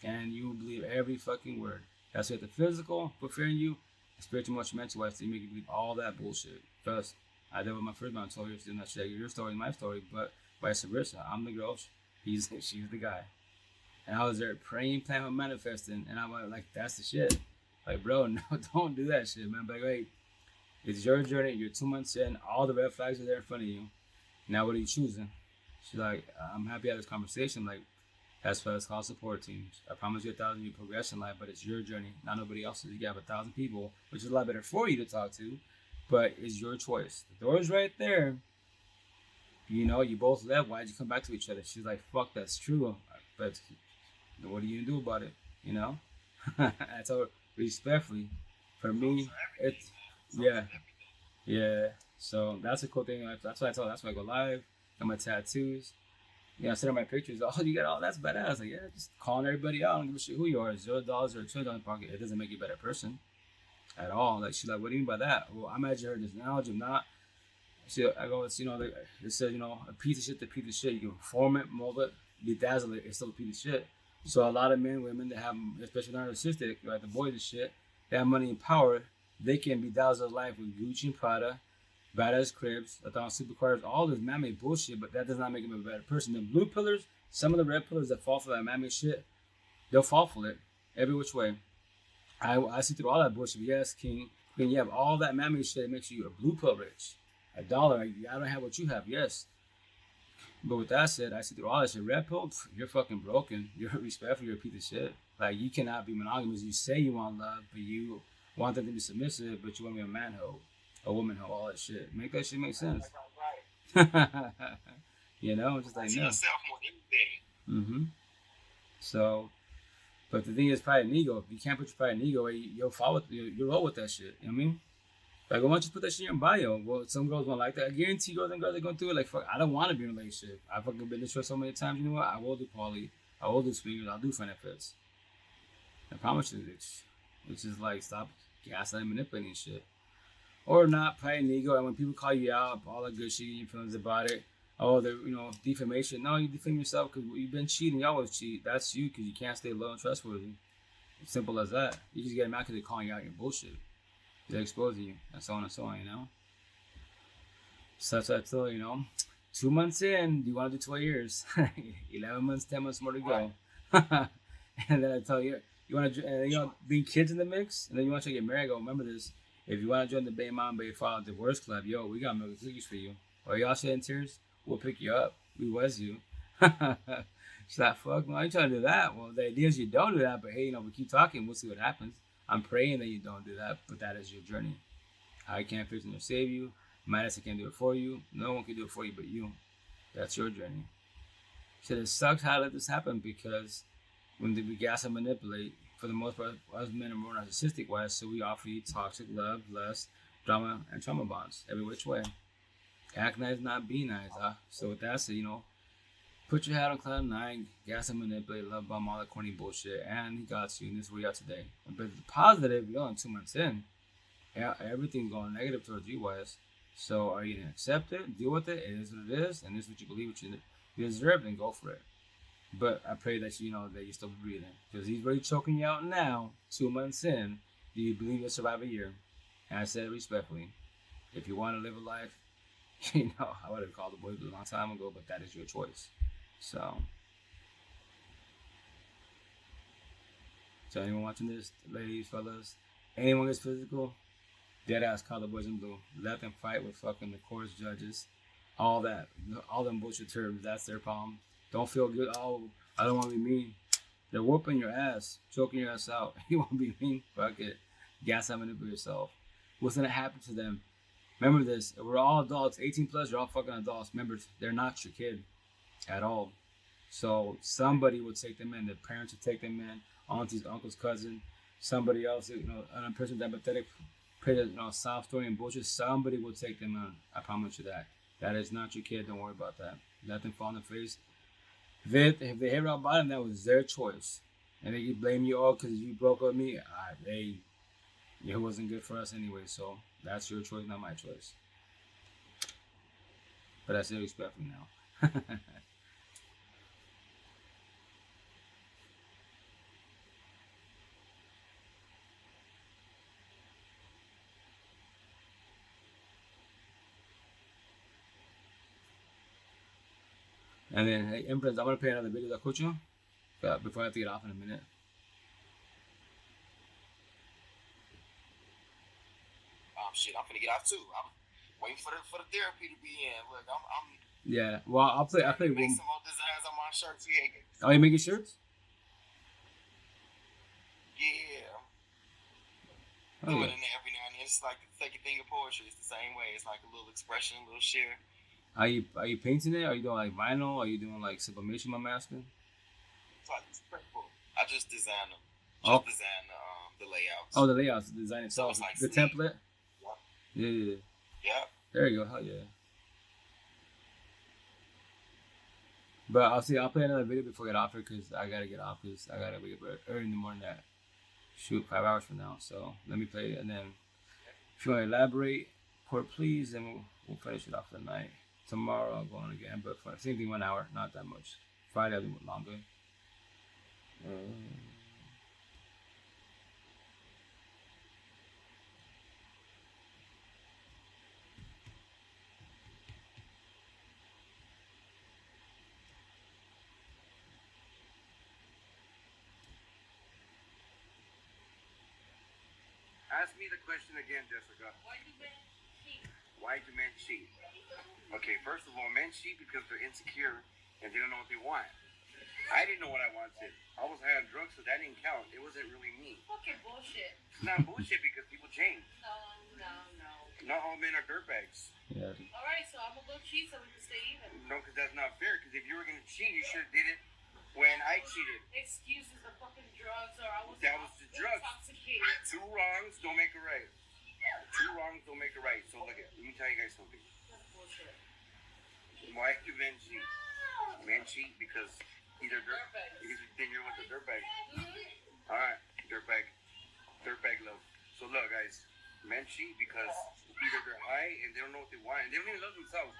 and you will believe every fucking word. That's what the physical, preferring you, spiritual, emotional, mental wise, they make you believe all that bullshit. First, I did with my first man, told her, did not share your story, my story, but vice versa. I'm the girl, she's the guy. And I was there praying, planning, manifesting, and I'm like, that's the shit. Like, bro, no, don't do that shit, man. But like, wait, it's your journey. You're 2 months in. All the red flags are there in front of you. Now, what are you choosing? She's like, I'm happy to have this conversation. Like, that's why it's called support teams. I promise you 1,000 you progress in life, but it's your journey, not nobody else's. You have 1,000 people, which is a lot better for you to talk to, but it's your choice. The door's right there. You know, you both left. Why'd you come back to each other? She's like, fuck, that's true. But what are you gonna do about it? You know? I told her respectfully. For me, it's, yeah. So that's a cool thing. That's why I told her. That's why I go live. Got my tattoos. You know, I send her my pictures. Oh, you got all that's badass. Like, yeah, just calling everybody out. I don't give a shit who you are. $0 or $20 in the pocket. It doesn't make you a better person at all. Like, she's like, what do you mean by that? Well, I imagine her this knowledge of not. I go, it's, you know, they said, you know, a piece of shit to piece of shit. You can form it, mold it, bedazzle it. It's still a piece of shit. So a lot of men, women that have, especially narcissistic, like the boys and shit, they have money and power. They can bedazzle their life with Gucci and Prada, badass cribs, supercars, all this man-made bullshit, but that does not make them a better person. The blue pillars, some of the red pillars that fall for that man-made shit, they'll fall for it every which way. I see through all that bullshit. Yes, King, Queen, you have all that man-made shit that makes you a blue pill rich. $1, I don't have what you have, yes. But with that said, I see through all that shit. Red pill, you're fucking broken. You're respectful, you're a piece of shit. Like, you cannot be monogamous. You say you want love, but you want them to be submissive, but you want to be a man-ho, a woman-ho, all that shit. Make that shit make sense. You know, just like, no. Mm-hmm. So, but the thing is, pride and ego. If you can't put your pride and ego, you'll fall with, you'll roll with that shit. You know what I mean? Like, why don't you put that shit in your bio? Well, some girls won't like that. I guarantee girls and girls are going through it. Like, fuck, I don't want to be in a relationship. I've fucking been this way so many times. You know what? I will do poly. I will do swingers. I'll do benefits. I promise you, it's just like, stop gaslighting, manipulating shit. Or not, pride and ego. And when people call you out, all that good shit, your feelings about it. Oh, they're, you know, defamation. No, you defame yourself because you've been cheating. You always cheat. That's you because you can't stay loyal and trustworthy. It's simple as that. You just get mad because they're calling you out your bullshit. They're exposing you, and so on, you know? So that's what I tell you, know? 2 months in, do you want to do 12 years? 11 months, 10 months more to go. And then I tell you, you want to, you know, bring kids in the mix, and then you want to get married, go, remember this. If you want to join the Bay Mom, Bay Father Divorce Club, yo, we got milk cookies for you. Or y'all shedding tears, we'll pick you up. We was you. She's like, fuck, why are you trying to do that? Well, the idea is you don't do that, but hey, you know, we keep talking, we'll see what happens. I'm praying that you don't do that, but that is your journey. I can't fix it or save you. Madison can't do it for you. No one can do it for you but you. That's your journey. So it sucks how to let this happen because when we gas and manipulate, for the most part, us men are more narcissistic wise, so we offer you toxic love, lust, drama, and trauma bonds every which way. Act nice, not be nice. So with that said, you know, put your hat on cloud 9, gas and manipulate, love bomb, all that corny bullshit, and he got you, and this is where you are today. But the positive, you're only 2 months in. Yeah, everything's going negative towards you, Wes. So are you going to accept it, deal with it? It is what it is, and this is what you believe, what you deserve, then go for it. But I pray that you know that you're still breathing. Because he's really choking you out now, 2 months in. Do you believe you'll survive a year? And I said respectfully, if you want to live a life, you know, I would have called the boys a long time ago, but that is your choice. So anyone watching this, ladies, fellas, anyone gets physical, dead ass call the boys in blue. Let them fight with fucking the courts, judges, all that, all them bullshit terms. That's their problem. Don't feel good. Oh, I don't want to be mean. They're whooping your ass, choking your ass out. You want to be mean? Fuck it. Gas them into yourself. What's gonna happen to them? Remember this. We're all adults. 18 plus. You're all fucking adults. Remember, they're not your kid at all. So somebody will take them in. Their parents will take them in. Aunties, uncles, cousin, somebody else. You know, a person with empathetic, you know, soft story and bullshit. Somebody will take them in. I promise you that. That is not your kid. Don't worry about that. Let them fall in the face. If they hit rock bottom, that was their choice, and they blame you all because you broke up with me. It wasn't good for us anyway. So that's your choice, not my choice. But I say respectfully now. And then, hey, Empress, I'm gonna play another video that coach you before I have to get off in a minute. Shit, I'm finna get off too. I'm waiting for the therapy to be in. Look, I'm yeah. Well, I play make some more designs on my shirts. Yeah. Oh, you making shirts? Yeah. Oh, Do yeah. it in there every now and then. It's like the second thing of poetry. It's the same way. It's like a little expression, a little share. Are you painting it? Are you doing like vinyl? Are you doing like sublimation? I'm asking. It's pretty cool. I just designed them. Design the layouts. Oh, the layouts, the design itself, So it's like the template. Yeah. Yeah. There you go. Hell yeah. But I'll play another video before I get off here because I gotta get off because I gotta wake up early in the morning at 5 hours from now. So let me play it, and then if you want to elaborate, court please, then we'll finish it off for the night. Tomorrow I'll go on again, but for same thing, 1 hour, not that much. Friday I'll do longer. Ask me the question again, Jessica. Why do men cheat? Okay, first of all, men cheat because they're insecure and they don't know what they want. I didn't know what I wanted. I was high on drugs, so that didn't count. It wasn't really me. Fucking bullshit. It's not bullshit because people change. No. Not all men are dirtbags. Yeah. Alright, so I'm gonna go cheat so we can stay even. No, because that's not fair. Because if you were gonna cheat, you should have did it when I cheated. Excuses the fucking drugs or I was That was the drugs. intoxicated. Two wrongs don't make it right. Two wrongs don't make it right. So look let me tell you guys something. That's bullshit. Why do men cheat? Men cheat because either then you're with a dirtbag. All right, dirtbag love. So look, guys, men cheat because either they're high and they don't know what they want and they don't even love themselves.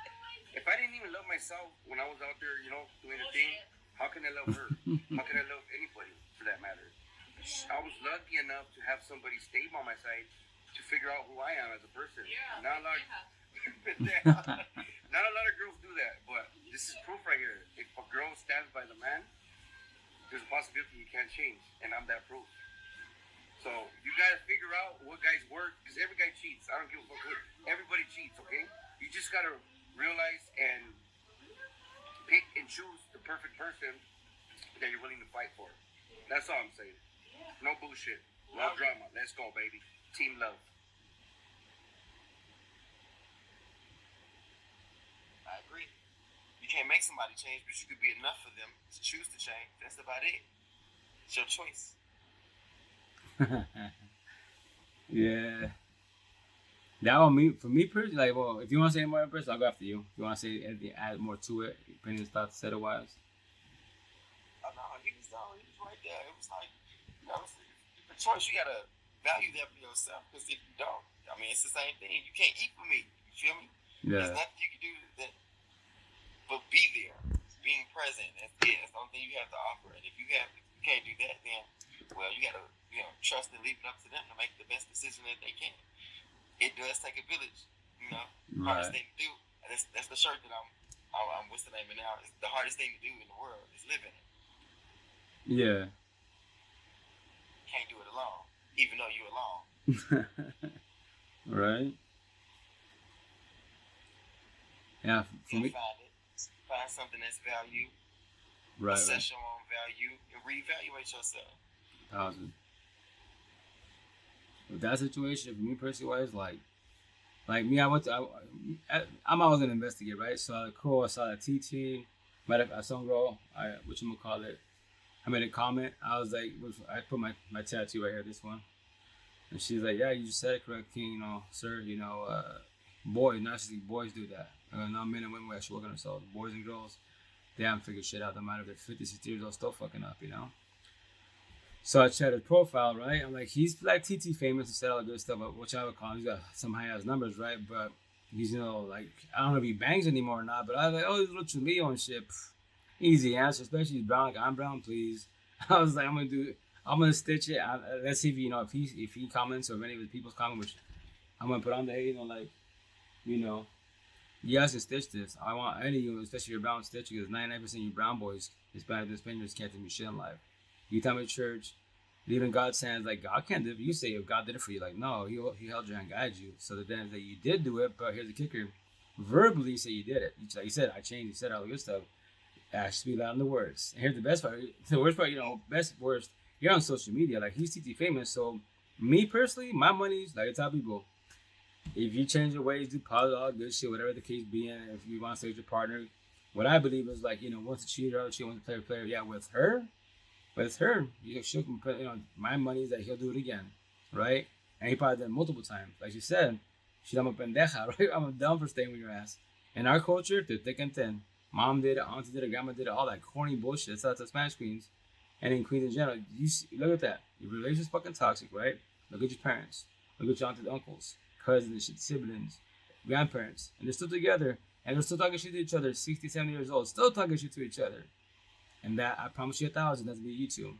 If I didn't even love myself when I was out there, doing the thing, how can I love her? How can I love anybody for that matter? I was lucky enough to have somebody stay by my side to figure out who I am as a person. Yeah. Not a lot of girls do that, but this is proof right here. If a girl stands by the man, there's a possibility you can't change, and I'm that proof. So you gotta figure out what guys work, because every guy cheats. I don't give a fuck what. Everybody cheats, okay? You just gotta realize and pick and choose the perfect person that you're willing to fight for. That's all I'm saying. No bullshit. No drama. Let's go, baby. Team love. I agree. You can't make somebody change, but you could be enough for them to choose to change. That's about it. It's your choice. Yeah. That one, for me personally, like, well, if you want to say any more in person, I'll go after you. If you want to say anything, add more to it, opinions, thoughts, set it wise. Oh, no, he was right there. It was like, it's a choice. You gotta value that for yourself, because if you don't, I mean, it's the same thing. You can't eat for me. You feel me? Yeah. There's nothing you can do but be there, being present. That's it. That's the only thing you have to offer. And if you can't do that, then, well, you gotta, trust and leave it up to them to make the best decision that they can. It does take a village, Right. Hardest thing to do. And that's the shirt that I'm what's the name of it now? It's the hardest thing to do in the world is living it. Yeah. Can't do it alone, even though you're alone. Right. Yeah, for me. Find something that's value. Right. Assess your own value and reevaluate yourself. 1,000. With that situation, for me personally, wise, like me, I'm always an investigator, right? So I saw that TT, met a some girl, I made a comment. I was like, I put my tattoo right here, this one, and she's like, yeah, you just said it correct, King, sir, boys, narcissistic boys do that. Not men and women who actually work on themselves. Boys and girls, they haven't figured shit out. No matter if they're 50, 60 years old, still fucking up, So I checked his profile, right? I'm like, he's like TT famous and said all the good stuff, which I would call him. He's got some high-ass numbers, right? But he's, like, I don't know if he bangs anymore or not, but I was like, oh, he's a little Trujillo and shit. Easy answer, especially he's brown. Like, I'm brown, please. I was like, I'm gonna stitch it. Let's see if if he comments or if any of his people's comment, which I'm gonna put on the, You guys can stitch this. I want any of you, especially your brown stitch, because 99% of you brown boys, Hispanic and Spaniards, can't do shit in life. You tell me church, leaving God's hands, like God can't do it. You say if God did it for you, like no, he held your hand, guided you. So the then that you did do it, but here's the kicker: verbally, you say you did it. Like you said, I changed. You said all the good stuff. Actually, speak loud in the words. And here's the best part. The worst part, worst. You're on social media, like he's TT famous. So me personally, my money's like I tell people. If you change your ways, do positive, all good shit, whatever the case being, if you want to stay with your partner, what I believe is like, once to cheat or she wants to play a player, yeah, with her, she'll put, my money is that he'll do it again, right? And he probably did it multiple times. Like you said, she's a pendeja, right? I'm dumb for staying with your ass. In our culture, they're thick and thin. Mom did it, auntie did it, grandma did it, all that corny bullshit. That's the Spanish queens. And in queens in general, look at that. Your relationship's fucking toxic, right? Look at your parents. Look at your aunts and uncles. Cousins, siblings, grandparents, and they're still together, and they're still talking shit to each other, 60, 70 years old, still talking shit to each other. And that, I promise you 1,000, that's be you too.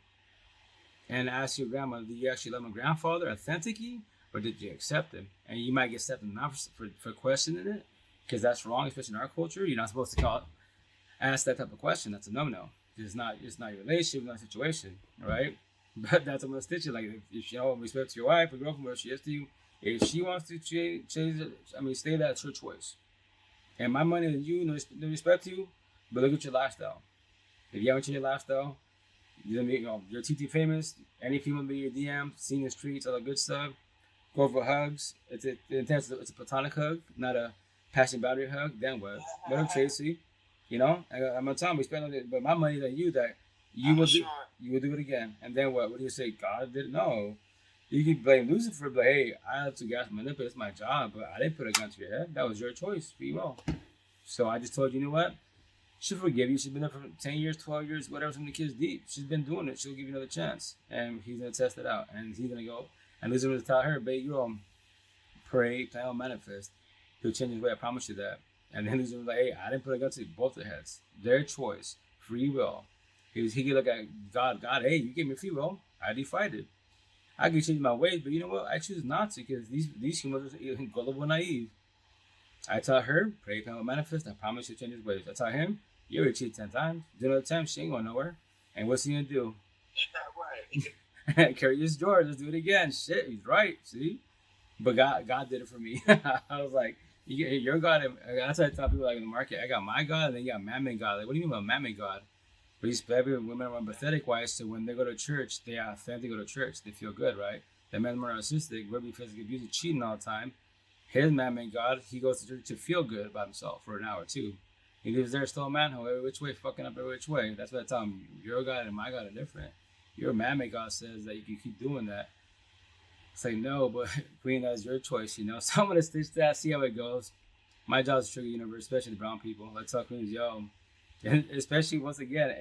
And ask your grandma, did you actually love my grandfather authentically, or did you accept him? And you might get stepped on for questioning it, because that's wrong, especially in our culture. You're not supposed to ask that type of question. That's a no-no. It's not your relationship, not a situation, right? But that's what I'm going to stitch it. Like, if you have respect to your wife or girlfriend, whatever she is to you, if she wants to change it, stay that's her choice. And my money and you, no respect to you, but look at your lifestyle. If you haven't changed your lifestyle, you're TT famous, any female be your DM, seeing the streets, all that good stuff, go for hugs. It's a platonic hug, not a passion boundary hug. Then what? Let him Tracy. I'm gonna tell him respect it, but my money on you that you will do it again. And then what? What do you say? God did it? No. You can blame Lucifer, but hey, I have to gas my nipple. It's my job, but I didn't put a gun to your head. That was your choice. Free will. So I just told you, you know what? She'll forgive you. She's been there for 10 years, 12 years, whatever, some of the kids deep. She's been doing it. She'll give you another chance. And he's going to test it out. And he's going to go. And Lucifer will tell her, babe, girl, pray, plan, manifest. He'll change his way. I promise you that. And then Lucifer was like, hey, I didn't put a gun to both their heads. Their choice. Free will. He could look at God, hey, you gave me free will. I defied it. I can change my ways, but you know what? I choose not to because these humans are gullible and naive. I tell her, pray, plan, manifest. I promise you'll change his ways. I tell him, you already cheated 10 times. Do another time, she ain't going nowhere. And what's he going to do? Curious George, let's do it again. Shit, he's right. See? But God did it for me. I was like, your God. That's why I tell people like in the market, I got my God and then you got man-made God. Like, what do you mean about man-made God? Every women are empathetic wise, so when they go to church, they authentically go to church. They feel good, right? The men are narcissistic, verbally, physically abusing, cheating all the time. His man-made God, he goes to church to feel good about himself for an hour or two. He lives there still a manhole, every which way, fucking up every which way. That's what I tell him. Your God and my God are different. Your man-made God says that you can keep doing that. It's like, no, but Queen, that's your choice, So I'm going to stitch that, see how it goes. My job is to trigger the universe, especially the brown people. I tell Queens, yo, and especially once again,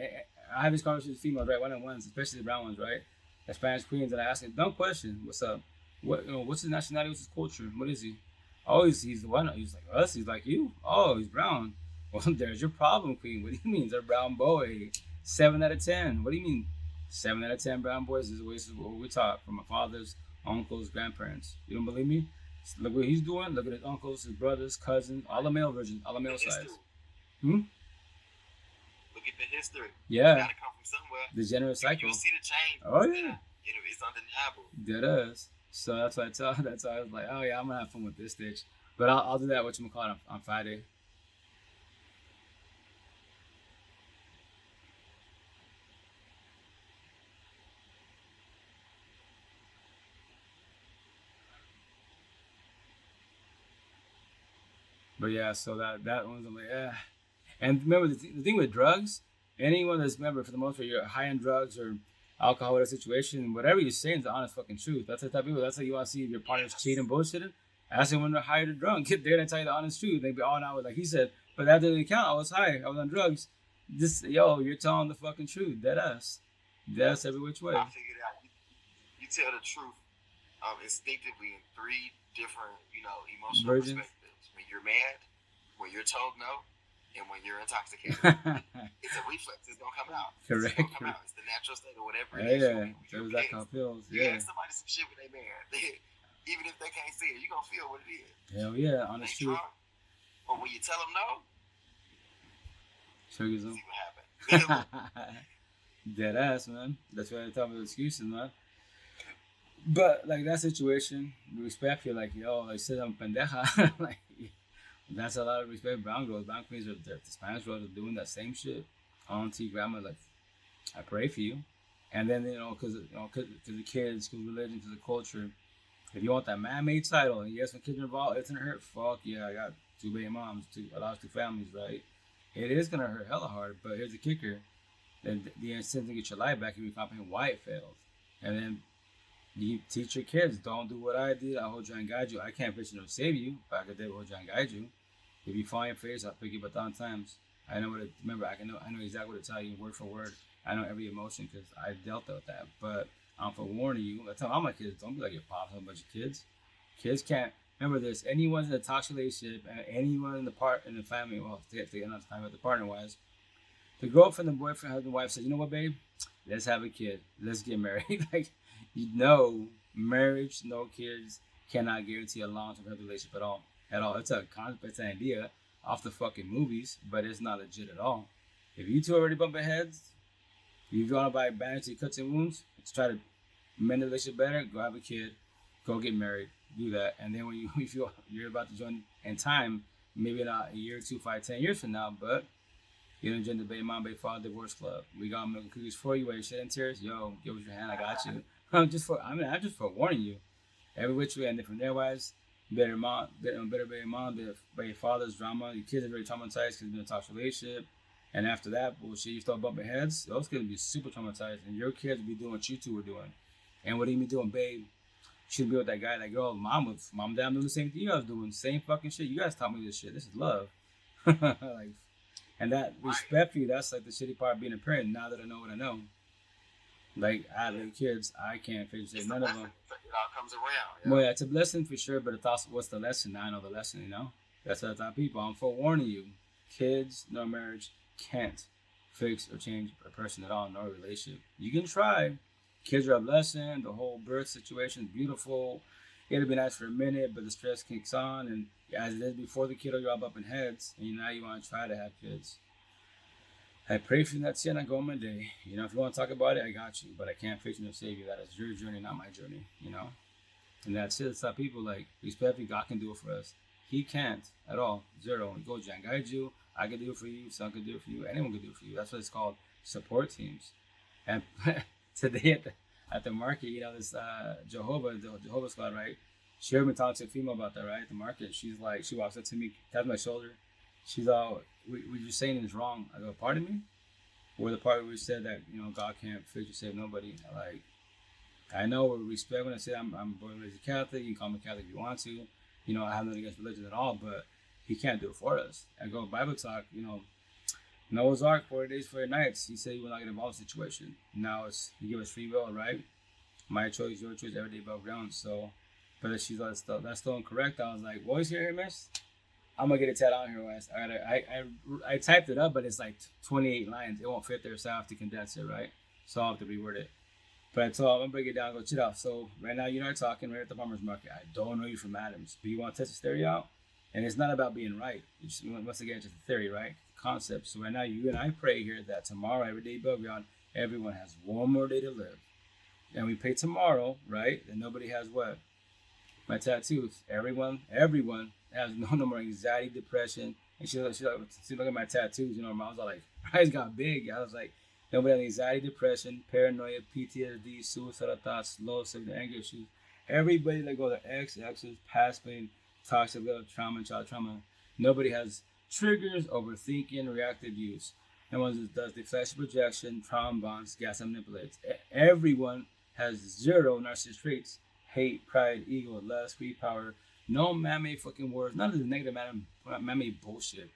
I have this conversation with females, right? One-on-ones, especially the brown ones, right? The Spanish queens, and I ask them, don't question, what's up? What's his nationality? What's his culture? What is he? Oh, he's the one. He's like us. He's like you. Oh, he's brown. Well, there's your problem, queen. What do you mean? He's a brown boy. 7 out of 10. What do you mean? 7 out of 10 brown boys is what we taught from my fathers, uncles, grandparents. You don't believe me? Look what he's doing. Look at his uncles, his brothers, cousins, all the male versions, all the male sides. Look at the history. Yeah. Gotta come from somewhere. The generous cycle. You'll see the change. Oh yeah. It's undeniable. That is. So that's why I was like, oh yeah, I'm gonna have fun with this stitch. But I'll do that on Friday. But yeah, so that one's I'm like, yeah. And remember the thing with drugs, anyone that's for the most part, you're high on drugs or alcohol or situation, whatever you're saying is the honest fucking truth. That's the type of people. That's how you want to see if your partner's cheating, bullshitting. Ask them when they're high or drunk. They're gonna tell you the honest truth. They be all now like he said, but that didn't count. I was high. I was on drugs. You're telling the fucking truth. That's every which way. I figured out. You tell the truth instinctively in 3 different, emotional perspectives. When you're mad, when you're told no, and when you're intoxicated. It's a reflex. It's gonna come out. Correct. It's gonna come out. It's the natural state or whatever it is. Yeah, that's how it feels. You Yeah. ask somebody some shit with their man. Even if they can't see it, you're gonna feel what it is. Hell yeah, honest truth. Or But when you tell them no, triggers them. See what happens. Dead ass, man. That's why I tell me excuses, man. But like that situation, respect you, like, yo, like said I'm pendeja. Like that's a lot of respect. Brown girls, brown queens, or the Spanish girls are doing that same shit. Auntie, grandma, like, I pray for you. And then, you know, cause the kids, cause religion, cause the culture. If you want that man-made title, and yes, when kids are involved, it's gonna hurt. Fuck yeah, I got 2 baby moms, I lost 2 families, right? It is gonna hurt hella hard. But here's the kicker: the incentive to get your life back, if you comprehend why it failed, and then you teach your kids, don't do what I did. I'll hold you and guide you. I can't fix you or save you, but I could hold you and guide you. If you fall in your face, I'll pick you up 1,000 times. I know what it. Remember, I know exactly what to tell you, word for word. I know every emotion because I dealt with that. But I'm forewarning you. I tell all my kids, don't be like your pop, a bunch of kids. Kids can't remember this. Anyone in a toxic relationship, anyone in the family, well, not the family, but the partner wise, the girlfriend, the boyfriend, husband, wife says, you know what, babe? Let's have a kid. Let's get married. Like, you know, marriage, no kids cannot guarantee a long-term relationship at all. It's a concept, idea off the fucking movies, but it's not legit at all. If you two already bumping heads, you want to buy bandage to cuts and wounds, let's try to mend the relationship better, go have a kid, go get married, do that. And then when you feel you're about to join in time, maybe not a year, 2, 5, 10 years from now, but you're gonna join the baby mom, baby father divorce club. We got milk and cookies for you while you're shedding tears. Yo, give us your hand, I got you. I'm just for warning you. Every which way, and from there wise, better baby mom, better father's drama. Your kids are very traumatized because it's been a toxic relationship. And after that bullshit, you start bumping heads. Those kids will be super traumatized, and your kids will be doing what you two were doing. And what are you doing, babe? You should be with that guy, that girl, mom, dad, I'm doing the same thing you guys doing, same fucking shit. You guys taught me this shit. This is love. Like, and that respect for you, that's like the shitty part of being a parent. Now that I know what I know, like I have little kids, I can't fix it. None of them. It all comes around. Yeah. Well, yeah, it's a blessing for sure, but it's also what's the lesson? Now I know the lesson. You know, that's what I tell people. I'm forewarning you. Kids, no marriage, can't fix or change a person at all, no relationship. You can try. Kids are a blessing. The whole birth situation is beautiful. It'll be nice for a minute, but the stress kicks on, and as it is before the kid, you're all bumping heads, and now you want to try to have kids. I pray for you, that's it, and I go on my day. You know, if you want to talk about it, I got you, but I can't fix you or save you. That is your journey, not my journey, you know? And that's it. It's how people, like, respect, God can do it for us. He can't at all. Zero. He goes and guide you. I can do it for you. Son can do it for you. Anyone can do it for you. That's what it's called, support teams. And today at the market, you know, this Jehovah's Squad, right? She heard me talk to a female about that, right? At the market. She's like, she walks up to me, taps my shoulder. She's all, what you're saying is wrong. I go, pardon me? Or the part where we said that, you know, God can't fix or save nobody. Like, I know with respect when I say I'm born and raised Catholic. You can call me Catholic if you want to. You know, I have nothing against religion at all, but He can't do it for us. I go Bible talk, you know, Noah's Ark, 40 days, 40 nights. He said he will not get involved in the situation. Now it's, He give us free will, right? My choice, your choice, every day above ground. So, but she's like, that's still incorrect. I was like, voice here, miss? I'm gonna get it tat out here. I typed it up, but it's like 28 lines. It won't fit there, so I have to condense it, right? So I'll have to reword it. But I told him, I'm gonna break it down, go chill out. So right now, you and I are talking right at the farmer's market. I don't know you from Adams, but you want to test the theory out? And it's not about being right. It's just, once again, just a theory, right? Concept. So right now, you and I pray here that tomorrow, every day above ground, everyone has one more day to live. And we pray tomorrow, right? And nobody has what? My tattoos. Everyone has no more anxiety, depression. And she look at my tattoos, you know, I was all like, my eyes got big. I was like, nobody has anxiety, depression, paranoia, PTSD, suicidal thoughts, low self anger issues. Everybody that goes to exes, past pain, toxic love, trauma, child trauma. Nobody has triggers, overthinking, reactive use. No one does deflection, projection, trauma bonds, gas and manipulates. Everyone has zero narcissistic traits: hate, pride, ego, lust, greed, power. No man-made fucking words. None of the negative man-made bullshit.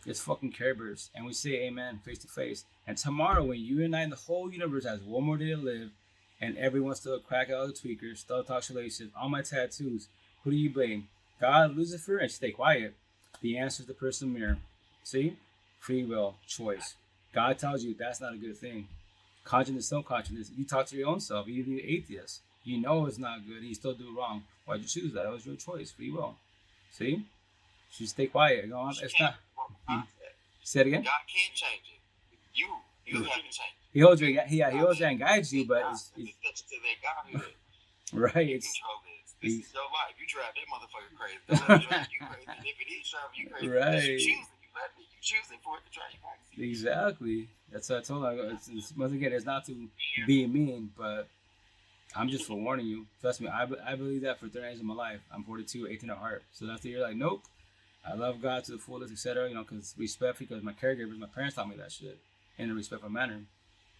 It's fucking Care Bears. And we say amen face to face. And tomorrow, when you and I and the whole universe has one more day to live, and everyone's still a crack out of the tweakers, still talks relationships, all my tattoos, who do you blame? God, Lucifer, and stay quiet. The answer is the personal mirror. See? Free will, choice. God tells you that's not a good thing. Consciousness, self-consciousness. You talk to your own self. Even you're atheist. You know it's not good. You still do wrong. Why'd you choose that? That was your choice. Free will. See? She stay quiet. You know, it's not. Say it again. God can't change it. You have to change it. He holds you. He holds you and guides you, but it's to that Godhood. right. You It's control this. This is your life. You drive that motherfucker crazy. Don't let it drive you crazy. And if it is driving you crazy, right. You choosing for it to drive you crazy. Exactly. That's what I told her. It's, once again, it's not to be mean, but I'm just forewarning you. Trust me, I believe that for 30 years of my life. I'm 42, 18 at heart. So that's the year like, nope. I love God to the fullest, etc. You know, because respect, because my caregivers, my parents taught me that shit in a respectful manner.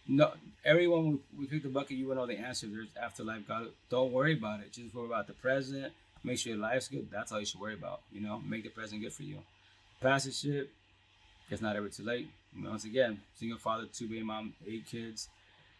No, everyone we pick the bucket, you will know the answer. There's afterlife. God, don't worry about it. Just worry about the present. Make sure your life's good. That's all you should worry about. You know, make the present good for you. Past the shit. It's not ever too late. Once again, single father, 2 baby mom, 8 kids,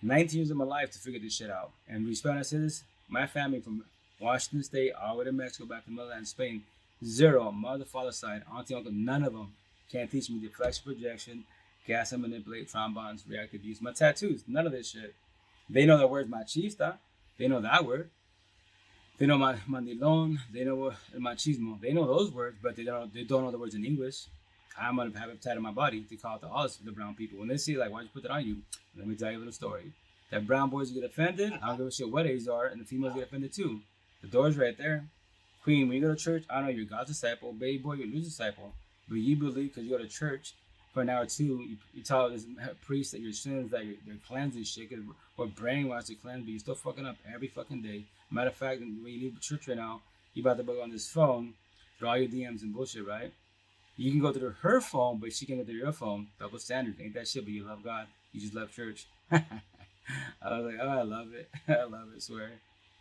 19 years of my life to figure this shit out. And respect, when I say this, my family from Washington State all the way to Mexico, back to Netherlands, Spain, 0, mother, father side, auntie, uncle, none of them can teach me deflection, projection, gas and manipulate, trombones, reactive use, my tattoos, none of this shit. They know the words machista, they know that word. They know my mandilon, they know machismo, they know those words, but they don't know the words in English. I'm gonna have it tatted on my body to call it to all the brown people. When they see like, why'd you put that on you? Let me tell you a little story. That brown boys get offended, I don't give a shit what age are, and the females get offended too. The door's right there. Queen, when you go to church, I know you're God's disciple. Baby boy, you're Lou's disciple. But you believe because you go to church for an hour or two, you tell this priest that your sins, that they're cleansing shit, because we're brainwashed to cleanse, but you're still fucking up every fucking day. Matter of fact, when you leave the church right now, you about to go on this phone through all your DMs and bullshit, right? You can go through her phone, but she can go through your phone. Double standard. Ain't that shit, but you love God. You just love church. I was like, oh, I love it. I love it, swear.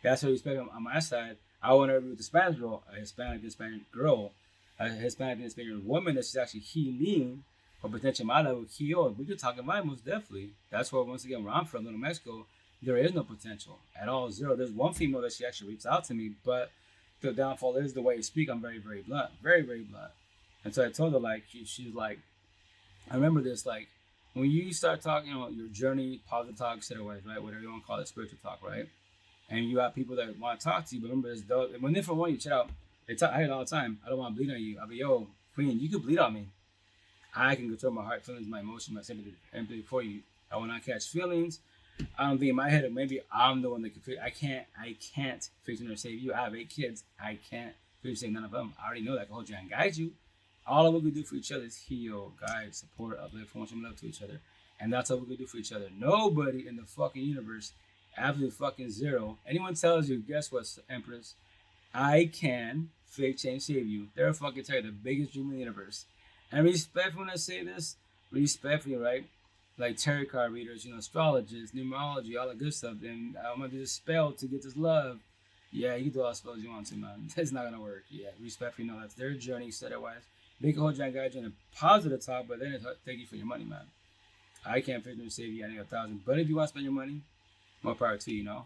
That's what you expect on my side. I want to be with a Spanish girl, a Hispanic girl, a Hispanic woman that she's actually healing, or potentially my level, heal. We could talk about it most definitely. That's why, once again, where I'm from, Little Mexico, there is no potential at all, 0. There's one female that she actually reached out to me, but the downfall is the way you speak. I'm very, very blunt. Very, very blunt. And so I told her, like, she's like, I remember this, like, when you start talking, you know, your journey, positive talk, etc., right? Whatever you want to call it, spiritual talk, right? And you have people that want to talk to you, but remember this, when they're from one, you check out, I hear it all the time, I don't want to bleed on you. I'll be, yo, Queen, you can bleed on me. I can control my heart, feelings, my emotions, my sympathy, empathy for you. I will not catch feelings. I don't think in my head, or maybe I'm the one that can fix. I can't fix or save you. I have 8 kids. I can't fix or save none of them. I already know that I can hold you and guide you. All of what we do for each other is heal, guide, support, uplift, show love to each other. And that's all we can do for each other. Nobody in the fucking universe, absolutely fucking 0. Anyone tells you, guess what, Empress? I can fake, change, save you. They're fucking tell you the biggest dream in the universe. And respectfully when I say this, respectfully, right? Like tarot card readers, you know, astrologists, numerology, all that good stuff. Then I'm gonna do this spell to get this love. Yeah, you can do all the spells you want to, man. It's not gonna work. Yeah, respectfully, no, that's their journey, set it wise. They can hold you and guide you in a positive talk, but then it'll take you for your money, man. I can't fix or save you. I need 1,000. But if you want to spend your money, more power to you, you know.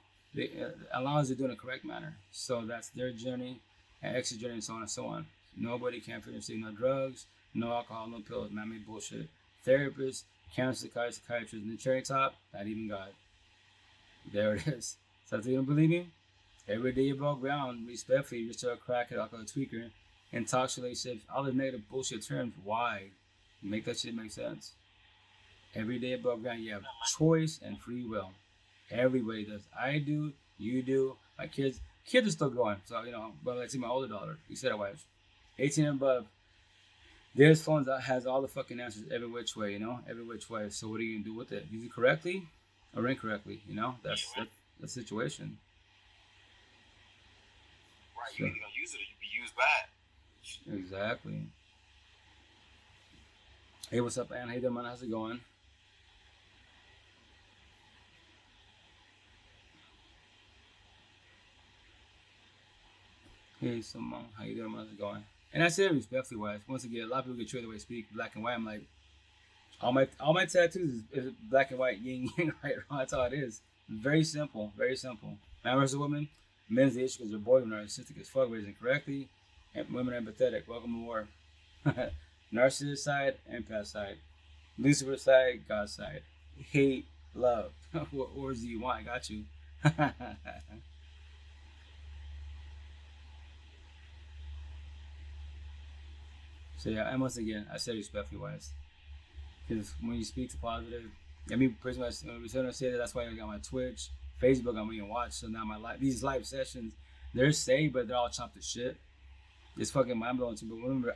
As long as they're doing it the correct manner. So that's their journey, and exit journey, and so on and so on. Nobody can fix or save. No drugs, no alcohol, no pills, man-made bullshit. Therapists, counselors, psychiatrists, and the cherry top, not even God. There it is. So if you don't believe me, every day you broke ground, respectfully, you're still a crackhead, alcohol tweaker, in toxic relationships, all the negative bullshit terms. Why? Make that shit make sense. Every day above ground, you have choice and free will. Everybody does. I do, you do, my kids are still going. So, you know, but let's see my older daughter, he said, wife, 18 and above, there's phones that has all the fucking answers every which way, you know, every which way. So what are you gonna do with it? Use it correctly or incorrectly, you know? That's the situation. Right, you either gonna use it or you be used by it. Exactly. Hey, what's up, Ann? Hey there, man. How's it going? Hey, Simone. How you doing, man? How's it going? And I say it respectfully wise. Once again, a lot of people get triggered the way I speak, black and white. I'm like, all my tattoos is black and white, yin yang, right, wrong. That's all it is. Very simple, very simple. Man versus woman, men's the issue because their boys are narcissistic as fuck, raised incorrectly. And women are empathetic. Welcome to war. Narcissist side, empath side. Lucifer side, God side. Hate, love. What words do you want? I got you. So yeah, and once again, I said respectfully wise, because when you speak to positive, I mean, pretty much, when I say that, that's why I got my Twitch, Facebook, I'm even watch. So now these live sessions, they're safe, but they're all chopped to shit. It's fucking mind blowing to me. But remember,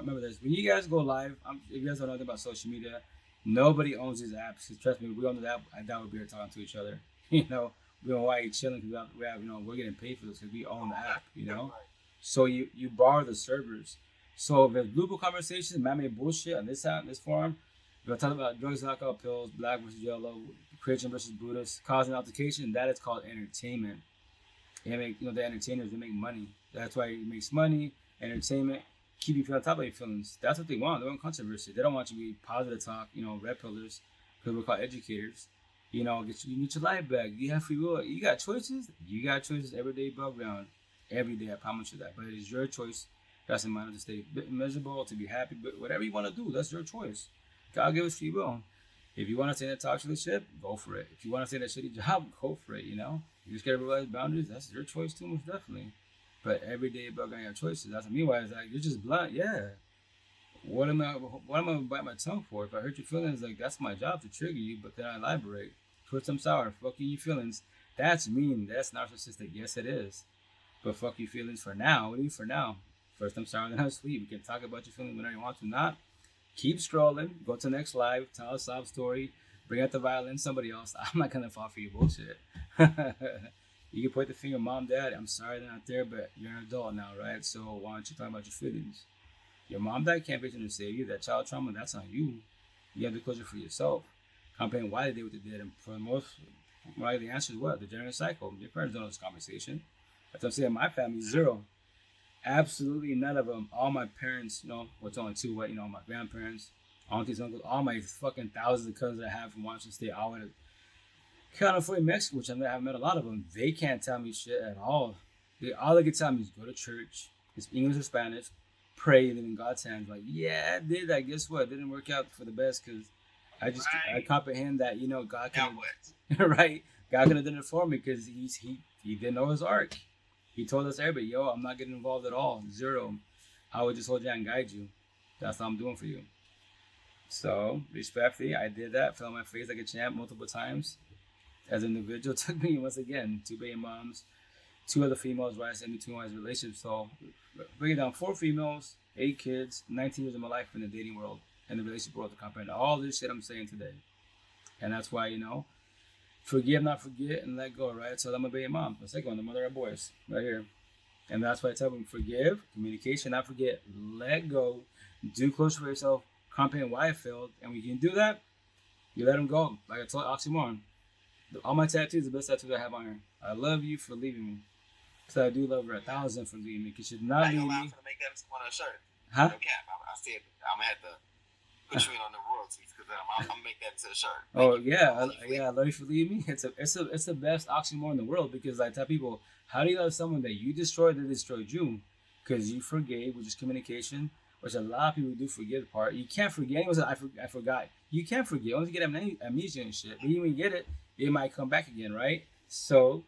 remember this. When you guys go live, if you guys don't know anything about social media, nobody owns these apps. Cause trust me, if we owned the app, I doubt we'd be here talking to each other. You know, we don't know why you chilling because we have, we're getting paid for this because we own the app. You know, so you borrow the servers. So if there's blue conversations, man-made bullshit on this app, this forum, we're talking about drugs, alcohol, pills, black versus yellow, Christian versus Buddhist, causing altercation. That is called entertainment. And the entertainers, they make money. That's why it makes money, entertainment, keep you on top of your feelings. That's what they want. They want controversy. They don't want you to be positive talk, red pillars, because we're called educators. You get your life back. You have free will. You got choices. You got choices every day above ground. Every day, I promise you that. But it is your choice. That's in mind to stay miserable, to be happy, but whatever you want to do, that's your choice. God give us free will. If you want to stay in a toxic relationship, go for it. If you want to stay in a shitty job, go for it, You just gotta realize boundaries, that's your choice too, most definitely. But every day about getting your choices. That's what I mean. Why it's like you're just blunt, yeah. What am I gonna bite my tongue for? If I hurt your feelings, like that's my job to trigger you, but then I elaborate. Put some sour, fuck you feelings. That's mean, that's narcissistic. Yes it is. But fuck you feelings for now. What do you mean for now? First I'm sour, then I'm sweet. We can talk about your feelings whenever you want to. Not keep scrolling, go to the next live, tell a sob story, bring out the violin, somebody else. I'm not gonna fall for your bullshit. You can point the finger, mom, dad, I'm sorry they're not there, but you're an adult now, right? So why don't you talk about your feelings? Your mom, dad can't be to save you. That child trauma, that's on you. You have to closure for yourself. Comprehend why they did what they did. And for the most, the answer is what? The general cycle. Your parents don't know this conversation. That's what I'm saying. My family, zero. Absolutely none of them. All my parents, what's only two, my grandparents, aunties, uncles, all my fucking thousands of cousins I have from Washington State, all in California, Mexico, which I have met a lot of them. They can't tell me shit at all. All they can tell me is go to church, it's English or Spanish, pray, live in God's hands. Like, yeah, I did that. Guess what? It didn't work out for the best because I comprehend that, God can, right? God could have done it for me because he didn't know his arc. He told us everybody, I'm not getting involved at all. Zero. I would just hold you and guide you. That's all I'm doing for you. So, respectfully, I did that. Fell on my face like a champ multiple times. As an individual, it took me, once again, 2 baby moms, 2 other females, right, in between my relationship. So, bring it down, 4 females, 8 kids, 19 years of my life in the dating world and the relationship world to comprehend all this shit I'm saying today. And that's why, forgive, not forget, and let go, right? So I'm a baby mom. The second one, the mother of boys, right here. And that's why I tell them, forgive, communication, not forget, let go, do closure for yourself, comprehend why I failed. And when you can do that, you let them go. Like I told Oxymoron, all my tattoos, the best tattoos I have on here. I love you for leaving me. Because I do love her 1,000 for leaving me. Because you should not leave me. I ain't gonna make that on a shirt. Huh? No cap. I said I'm gonna have to put you in on the royalties because I'm gonna make that into a shirt. Oh yeah, I love you for leaving me. It's the best oxymoron in the world because I tell people, how do you love someone that you destroyed that destroyed you? Because you forgave, which is communication, which a lot of people do forget the part. You can't forget. Anyone said I forgot. You can't forget. Only if you get amnesia and shit. But even when you get it, it might come back again, right? So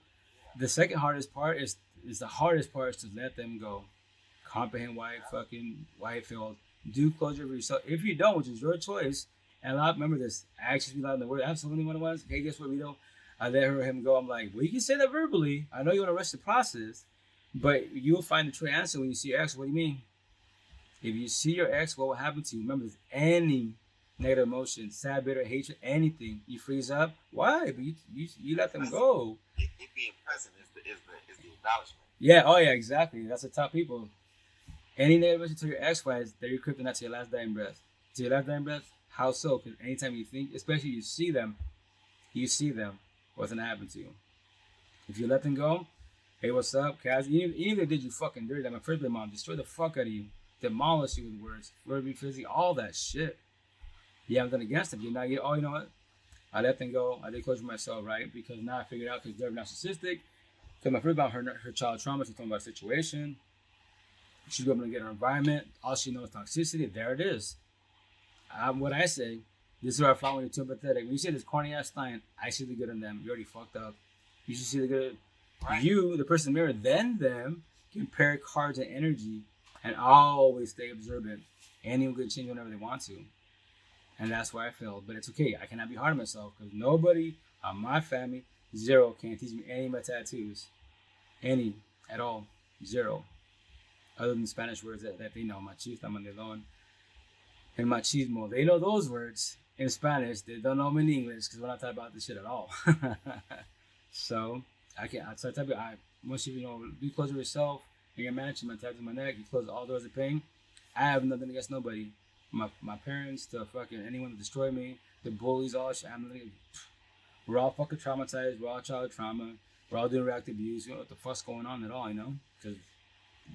the second hardest part is to let them go. Comprehend why it failed. Do closure for yourself. If you don't, which is your choice, and remember this, actions be loud in the word. Absolutely one of ones. Hey, guess what, Vito? I let him go. I'm like, well, you can say that verbally. I know you want to rush the process, but you'll find the true answer when you see your ex. What do you mean? If you see your ex, what will happen to you? Remember, there's any negative emotion, sad, bitter, hatred, anything, you freeze up. Why? But you let them go. It being present is the acknowledgement. Yeah. Oh yeah. Exactly. That's the top people. Any negative emotion to your ex-wives, they're your kryptonite to your last dying breath. To your last dying breath. How so? Because anytime you think, especially you see them, what's gonna happen to you? If you let them go, hey, what's up, Kaz? Even if they did you fucking dirty, like my first baby mom, destroy the fuck out of you, demolish you with words, verbally, physically, all that shit. You haven't done against them. You know what? I let them go. I did closure myself, right? Because now I figured out because they're narcissistic. Because my first about her child trauma, she's talking about a situation. She's going to get her environment. All she knows is toxicity. There it is. What I say, this is where I found when you're too empathetic. When you say this corny ass line, I see the good in them. You already fucked up. You should see the good. Right. You, the person in the mirror, then them, compare cards and energy and always stay observant. anyone can change whenever they want to. And that's where I failed. But it's okay. I cannot be hard on myself because nobody on my family, zero, can teach me any of my tattoos. Any at all. Zero. Other than Spanish words that they know. Machista, mandilon, and machismo. They know those words in Spanish. They don't know them in English because we're not talking about this shit at all. So, I can't. So I tell you, once you be close to yourself and your managing my tattoo on my neck, you close all doors of pain. I have nothing against nobody. My parents, the fucking anyone that destroyed me, the bullies, all shit. We're all fucking traumatized. We're all childhood trauma. We're all doing reactive abuse. You know what the fuck's going on at all, you know? Because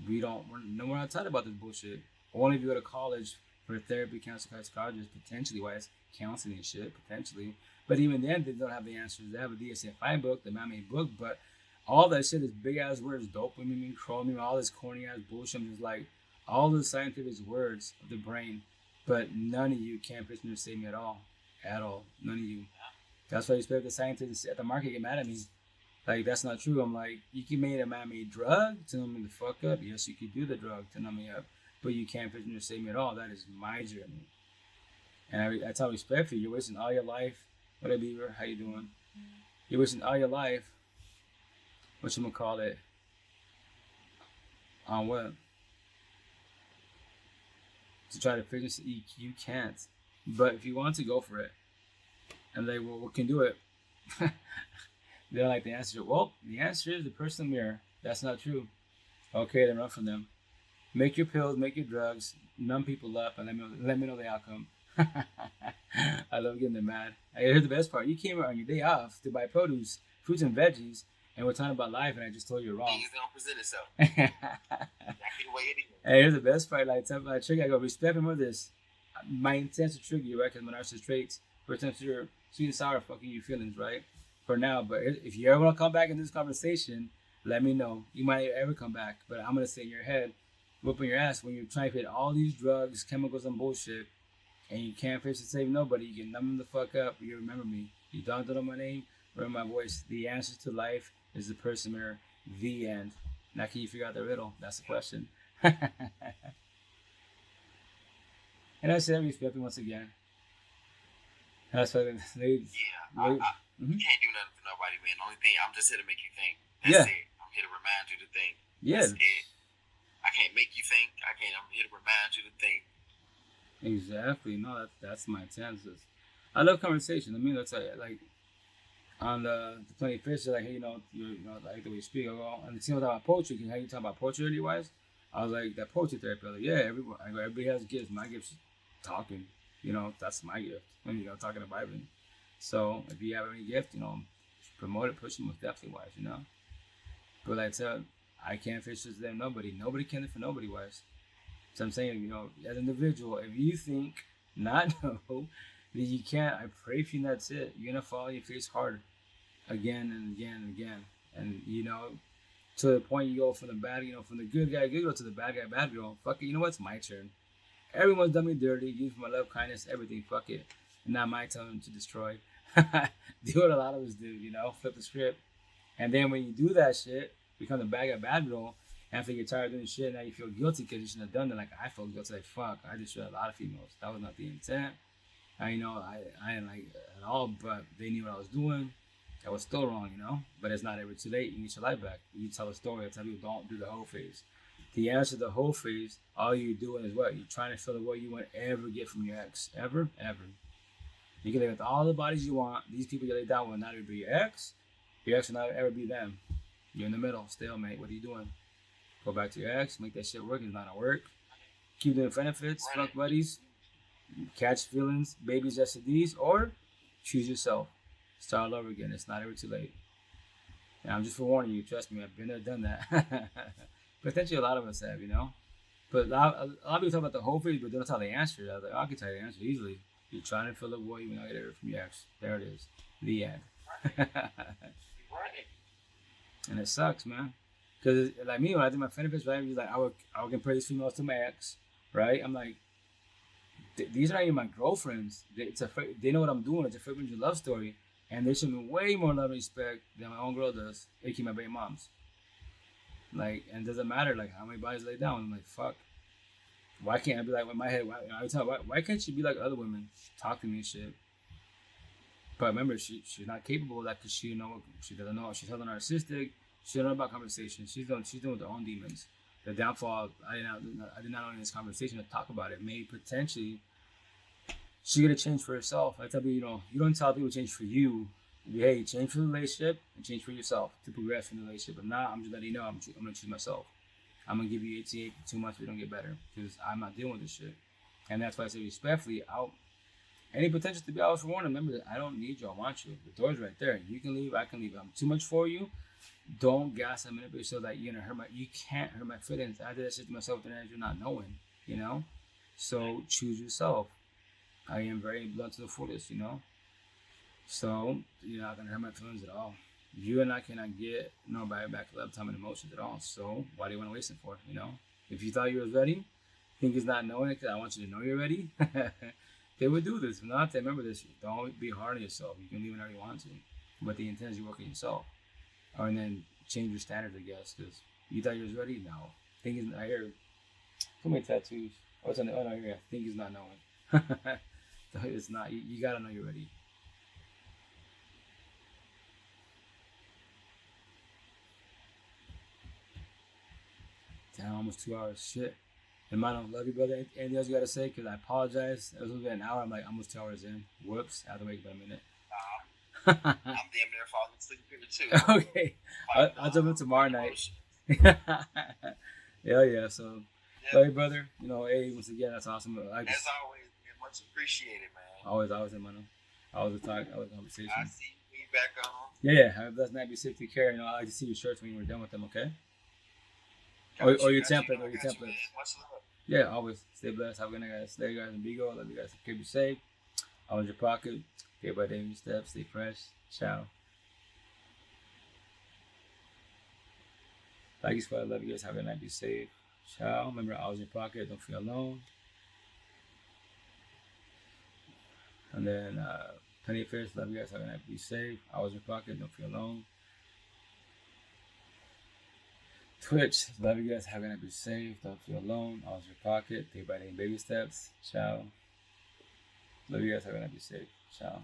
we're not talking about this bullshit. Only if you go to college for therapy, counseling, psychologist, potentially wise, counseling and shit, potentially. But even then, they don't have the answers. They have a DSM-5 book, the man-made book, but all that shit is big-ass words, dopamine, chromium, all this corny-ass bullshit. I'm just like, all the scientific words of the brain, but none of you can pitch me to save me at all. At all. None of you. That's why you expect the scientists at the market get mad at me. Like, that's not true. I'm like, you can make a man-made drug to numb me the fuck up. Yes, you could do the drug to numb me up, but you can't pitch me to save me at all. That is my journey. And I tell respect for you. You're wasting all your life. What up, Beaver? How you doing? You're wasting all your life. Whatchamacallit? On what? To try to fix it. You can't. But if you want to, go for it. And they well, we can do it. They don't like the answer. Well, the answer is the person in the mirror. That's not true. Okay, then run from them. Make your pills, make your drugs, numb people up, and let me know the outcome. I love getting them mad. Here's the best part. You came here on your day off to buy produce, fruits and veggies, and we're talking about life, and I just told you you're wrong. He's gonna present itself. Exactly the way it is. Hey, here's the best part. Like, tell my trick, I go, respect him with this. My intent to trigger you, right? Because my narcissist traits, for instance, you're sweet and sour, fucking your feelings, right? For now, but if you ever want to come back in this conversation, let me know. You might ever come back, but I'm gonna stay in your head, whooping your ass when you're trying to fit all these drugs, chemicals, and bullshit, and you can't face to save nobody. You can numb them the fuck up. You remember me. You don't know my name. Remember my voice. The answer to life is the person mirror. The end. Now, can you figure out the riddle? That's the question. And I said, respect me once again. That's what they. You can't do nothing for nobody, man. The only thing, I'm just here to make you think. That's it. I'm here to remind you to think. Yes. That's it. I can't make you think. I'm here to remind you to think. Exactly. No, that's my intent. I love conversation. I mean, that's like on the Plenty Fish, like, hey, I like the way you speak. I go, and the team was talking about poetry. How you talk about poetry early wise? I was like, that poetry therapy. Like, yeah, everybody has gifts. My gift's talking. That's my gift. Talking and vibing. So if you have any gift, promote it, push it most definitely wise, But like I said, I can't fish for them. Nobody can it for nobody wise. So I'm saying, as an individual, if you think not know that you can't, I pray for you. And that's it. You're gonna fall on your face hard, again and again and again, and to the point you go from the bad, from the good guy, good girl to the bad guy, bad girl. Fuck it. You know what? It's my turn. Everyone's done me dirty. Use my love, kindness, everything. Fuck it. Not my turn to destroy. Do what a lot of us do, flip the script. And then when you do that shit, become the bad guy, bad girl, after you get tired of doing shit, now you feel guilty because you shouldn't have done that. Like, I felt guilty, like, fuck, I destroyed a lot of females. That was not the intent. I didn't like it at all, but they knew what I was doing. I was still wrong, But it's not ever too late. You get your life back. You tell a story. I tell people, don't do the whole phase. The answer to the whole phase, all you're doing is what? You're trying to fill the what you want ever get from your ex. Ever. You can live with all the bodies you want. These people you lay down will not ever be your ex. Your ex will not ever be them. You're in the middle, stalemate. What are you doing? Go back to your ex, make that shit work. It's not gonna work. Keep doing benefits, fuck buddies, catch feelings, babies, STDs, or choose yourself. Start all over again. It's not ever too late. And I'm just forewarning you. Trust me, I've been there, done that. Potentially a lot of us have, But a lot of people talk about the whole phase, but they don't tell the answer. I was like, I can tell you the answer easily. You're trying to fill the void, you not get it from your ex. There it is. The end. And it sucks, man. Because like me, when I did my benefits, right, like I would compare these females to my ex, right? I'm like, these are not even my girlfriends. They know what I'm doing. It's a freaking love story, and they show me way more love and respect than my own girl does. aka my baby moms. Like, and it doesn't matter like how many bodies lay down. I'm like, fuck. Why can't I be like, in my head, why can't she be like other women? Talk to me and shit. But remember, she's not capable of that because she doesn't know. She's hella narcissistic. She don't know about conversation. She's dealing with her own demons. The downfall, I did not know in this conversation to talk about it. May potentially she get a change for herself. I tell people, you don't tell people change for you. Hey, change for the relationship and change for yourself to progress in the relationship. But now I'm just letting you know I'm gonna choose myself. I'm gonna give you 88 for 2 months if we don't get better because I'm not dealing with this shit. And that's why I say respectfully, any potential to be out for one, remember that I don't need you, I want you. The door's right there. You can leave, I can leave. I'm too much for you. Don't gas and manipulate so that you're gonna you can't hurt my feelings. I did that shit to myself the you're not knowing, So choose yourself. I am very blunt to the fullest, So you're not gonna hurt my feelings at all. You and I cannot get nobody back to love, time, and emotions at all. So why do you want to waste it for? If you thought you was ready, think it's not knowing it because I want you to know you're ready. They would do this. Not to remember this. Don't be hard on yourself. You can leave whenever you want to, but the intent is you work on yourself, and then change your standards, I guess. Because you thought you was ready. No, think is. I hear so many tattoos. What's on the? Oh no, yeah. Think is not knowing. It's not. You gotta know you're ready. Damn, almost 2 hours. Shit. And I don't love you, brother. Anything else you gotta say? Because I apologize. It was only an hour. I'm like almost 2 hours in. Whoops. I have to wait for a minute. I'm damn near falling asleep here too. Okay. I'll jump in tomorrow night. Hell yeah. So, love you, brother. Hey, once again, that's awesome. As always, man, much appreciated, man. Always, man. Always a talk. Always a conversation. I see you back on. Yeah. Have a blessed night. Be safe. Take care. I like to see your shirts when you were done with them. Okay. Or your template. Or your templates. Yeah, always. Stay blessed. Have a good night, guys. Stay guys in Bigo. Love you guys. Keep you safe. Always your pocket. Day by day, steps. Stay fresh. Ciao. Likee Squad. Love you guys. Have a good night. Be safe. Ciao. Remember, always in your pocket. Don't feel alone. And then, Plenty of Fish. Love you guys. Have a good night. Be safe. Always in your pocket. Don't feel alone. Twitch, love you guys. Have a good night. Be safe. Don't feel alone. Always in your pocket. Day by day, baby steps. Ciao. Love you guys. Have a good night. Be safe. Ciao.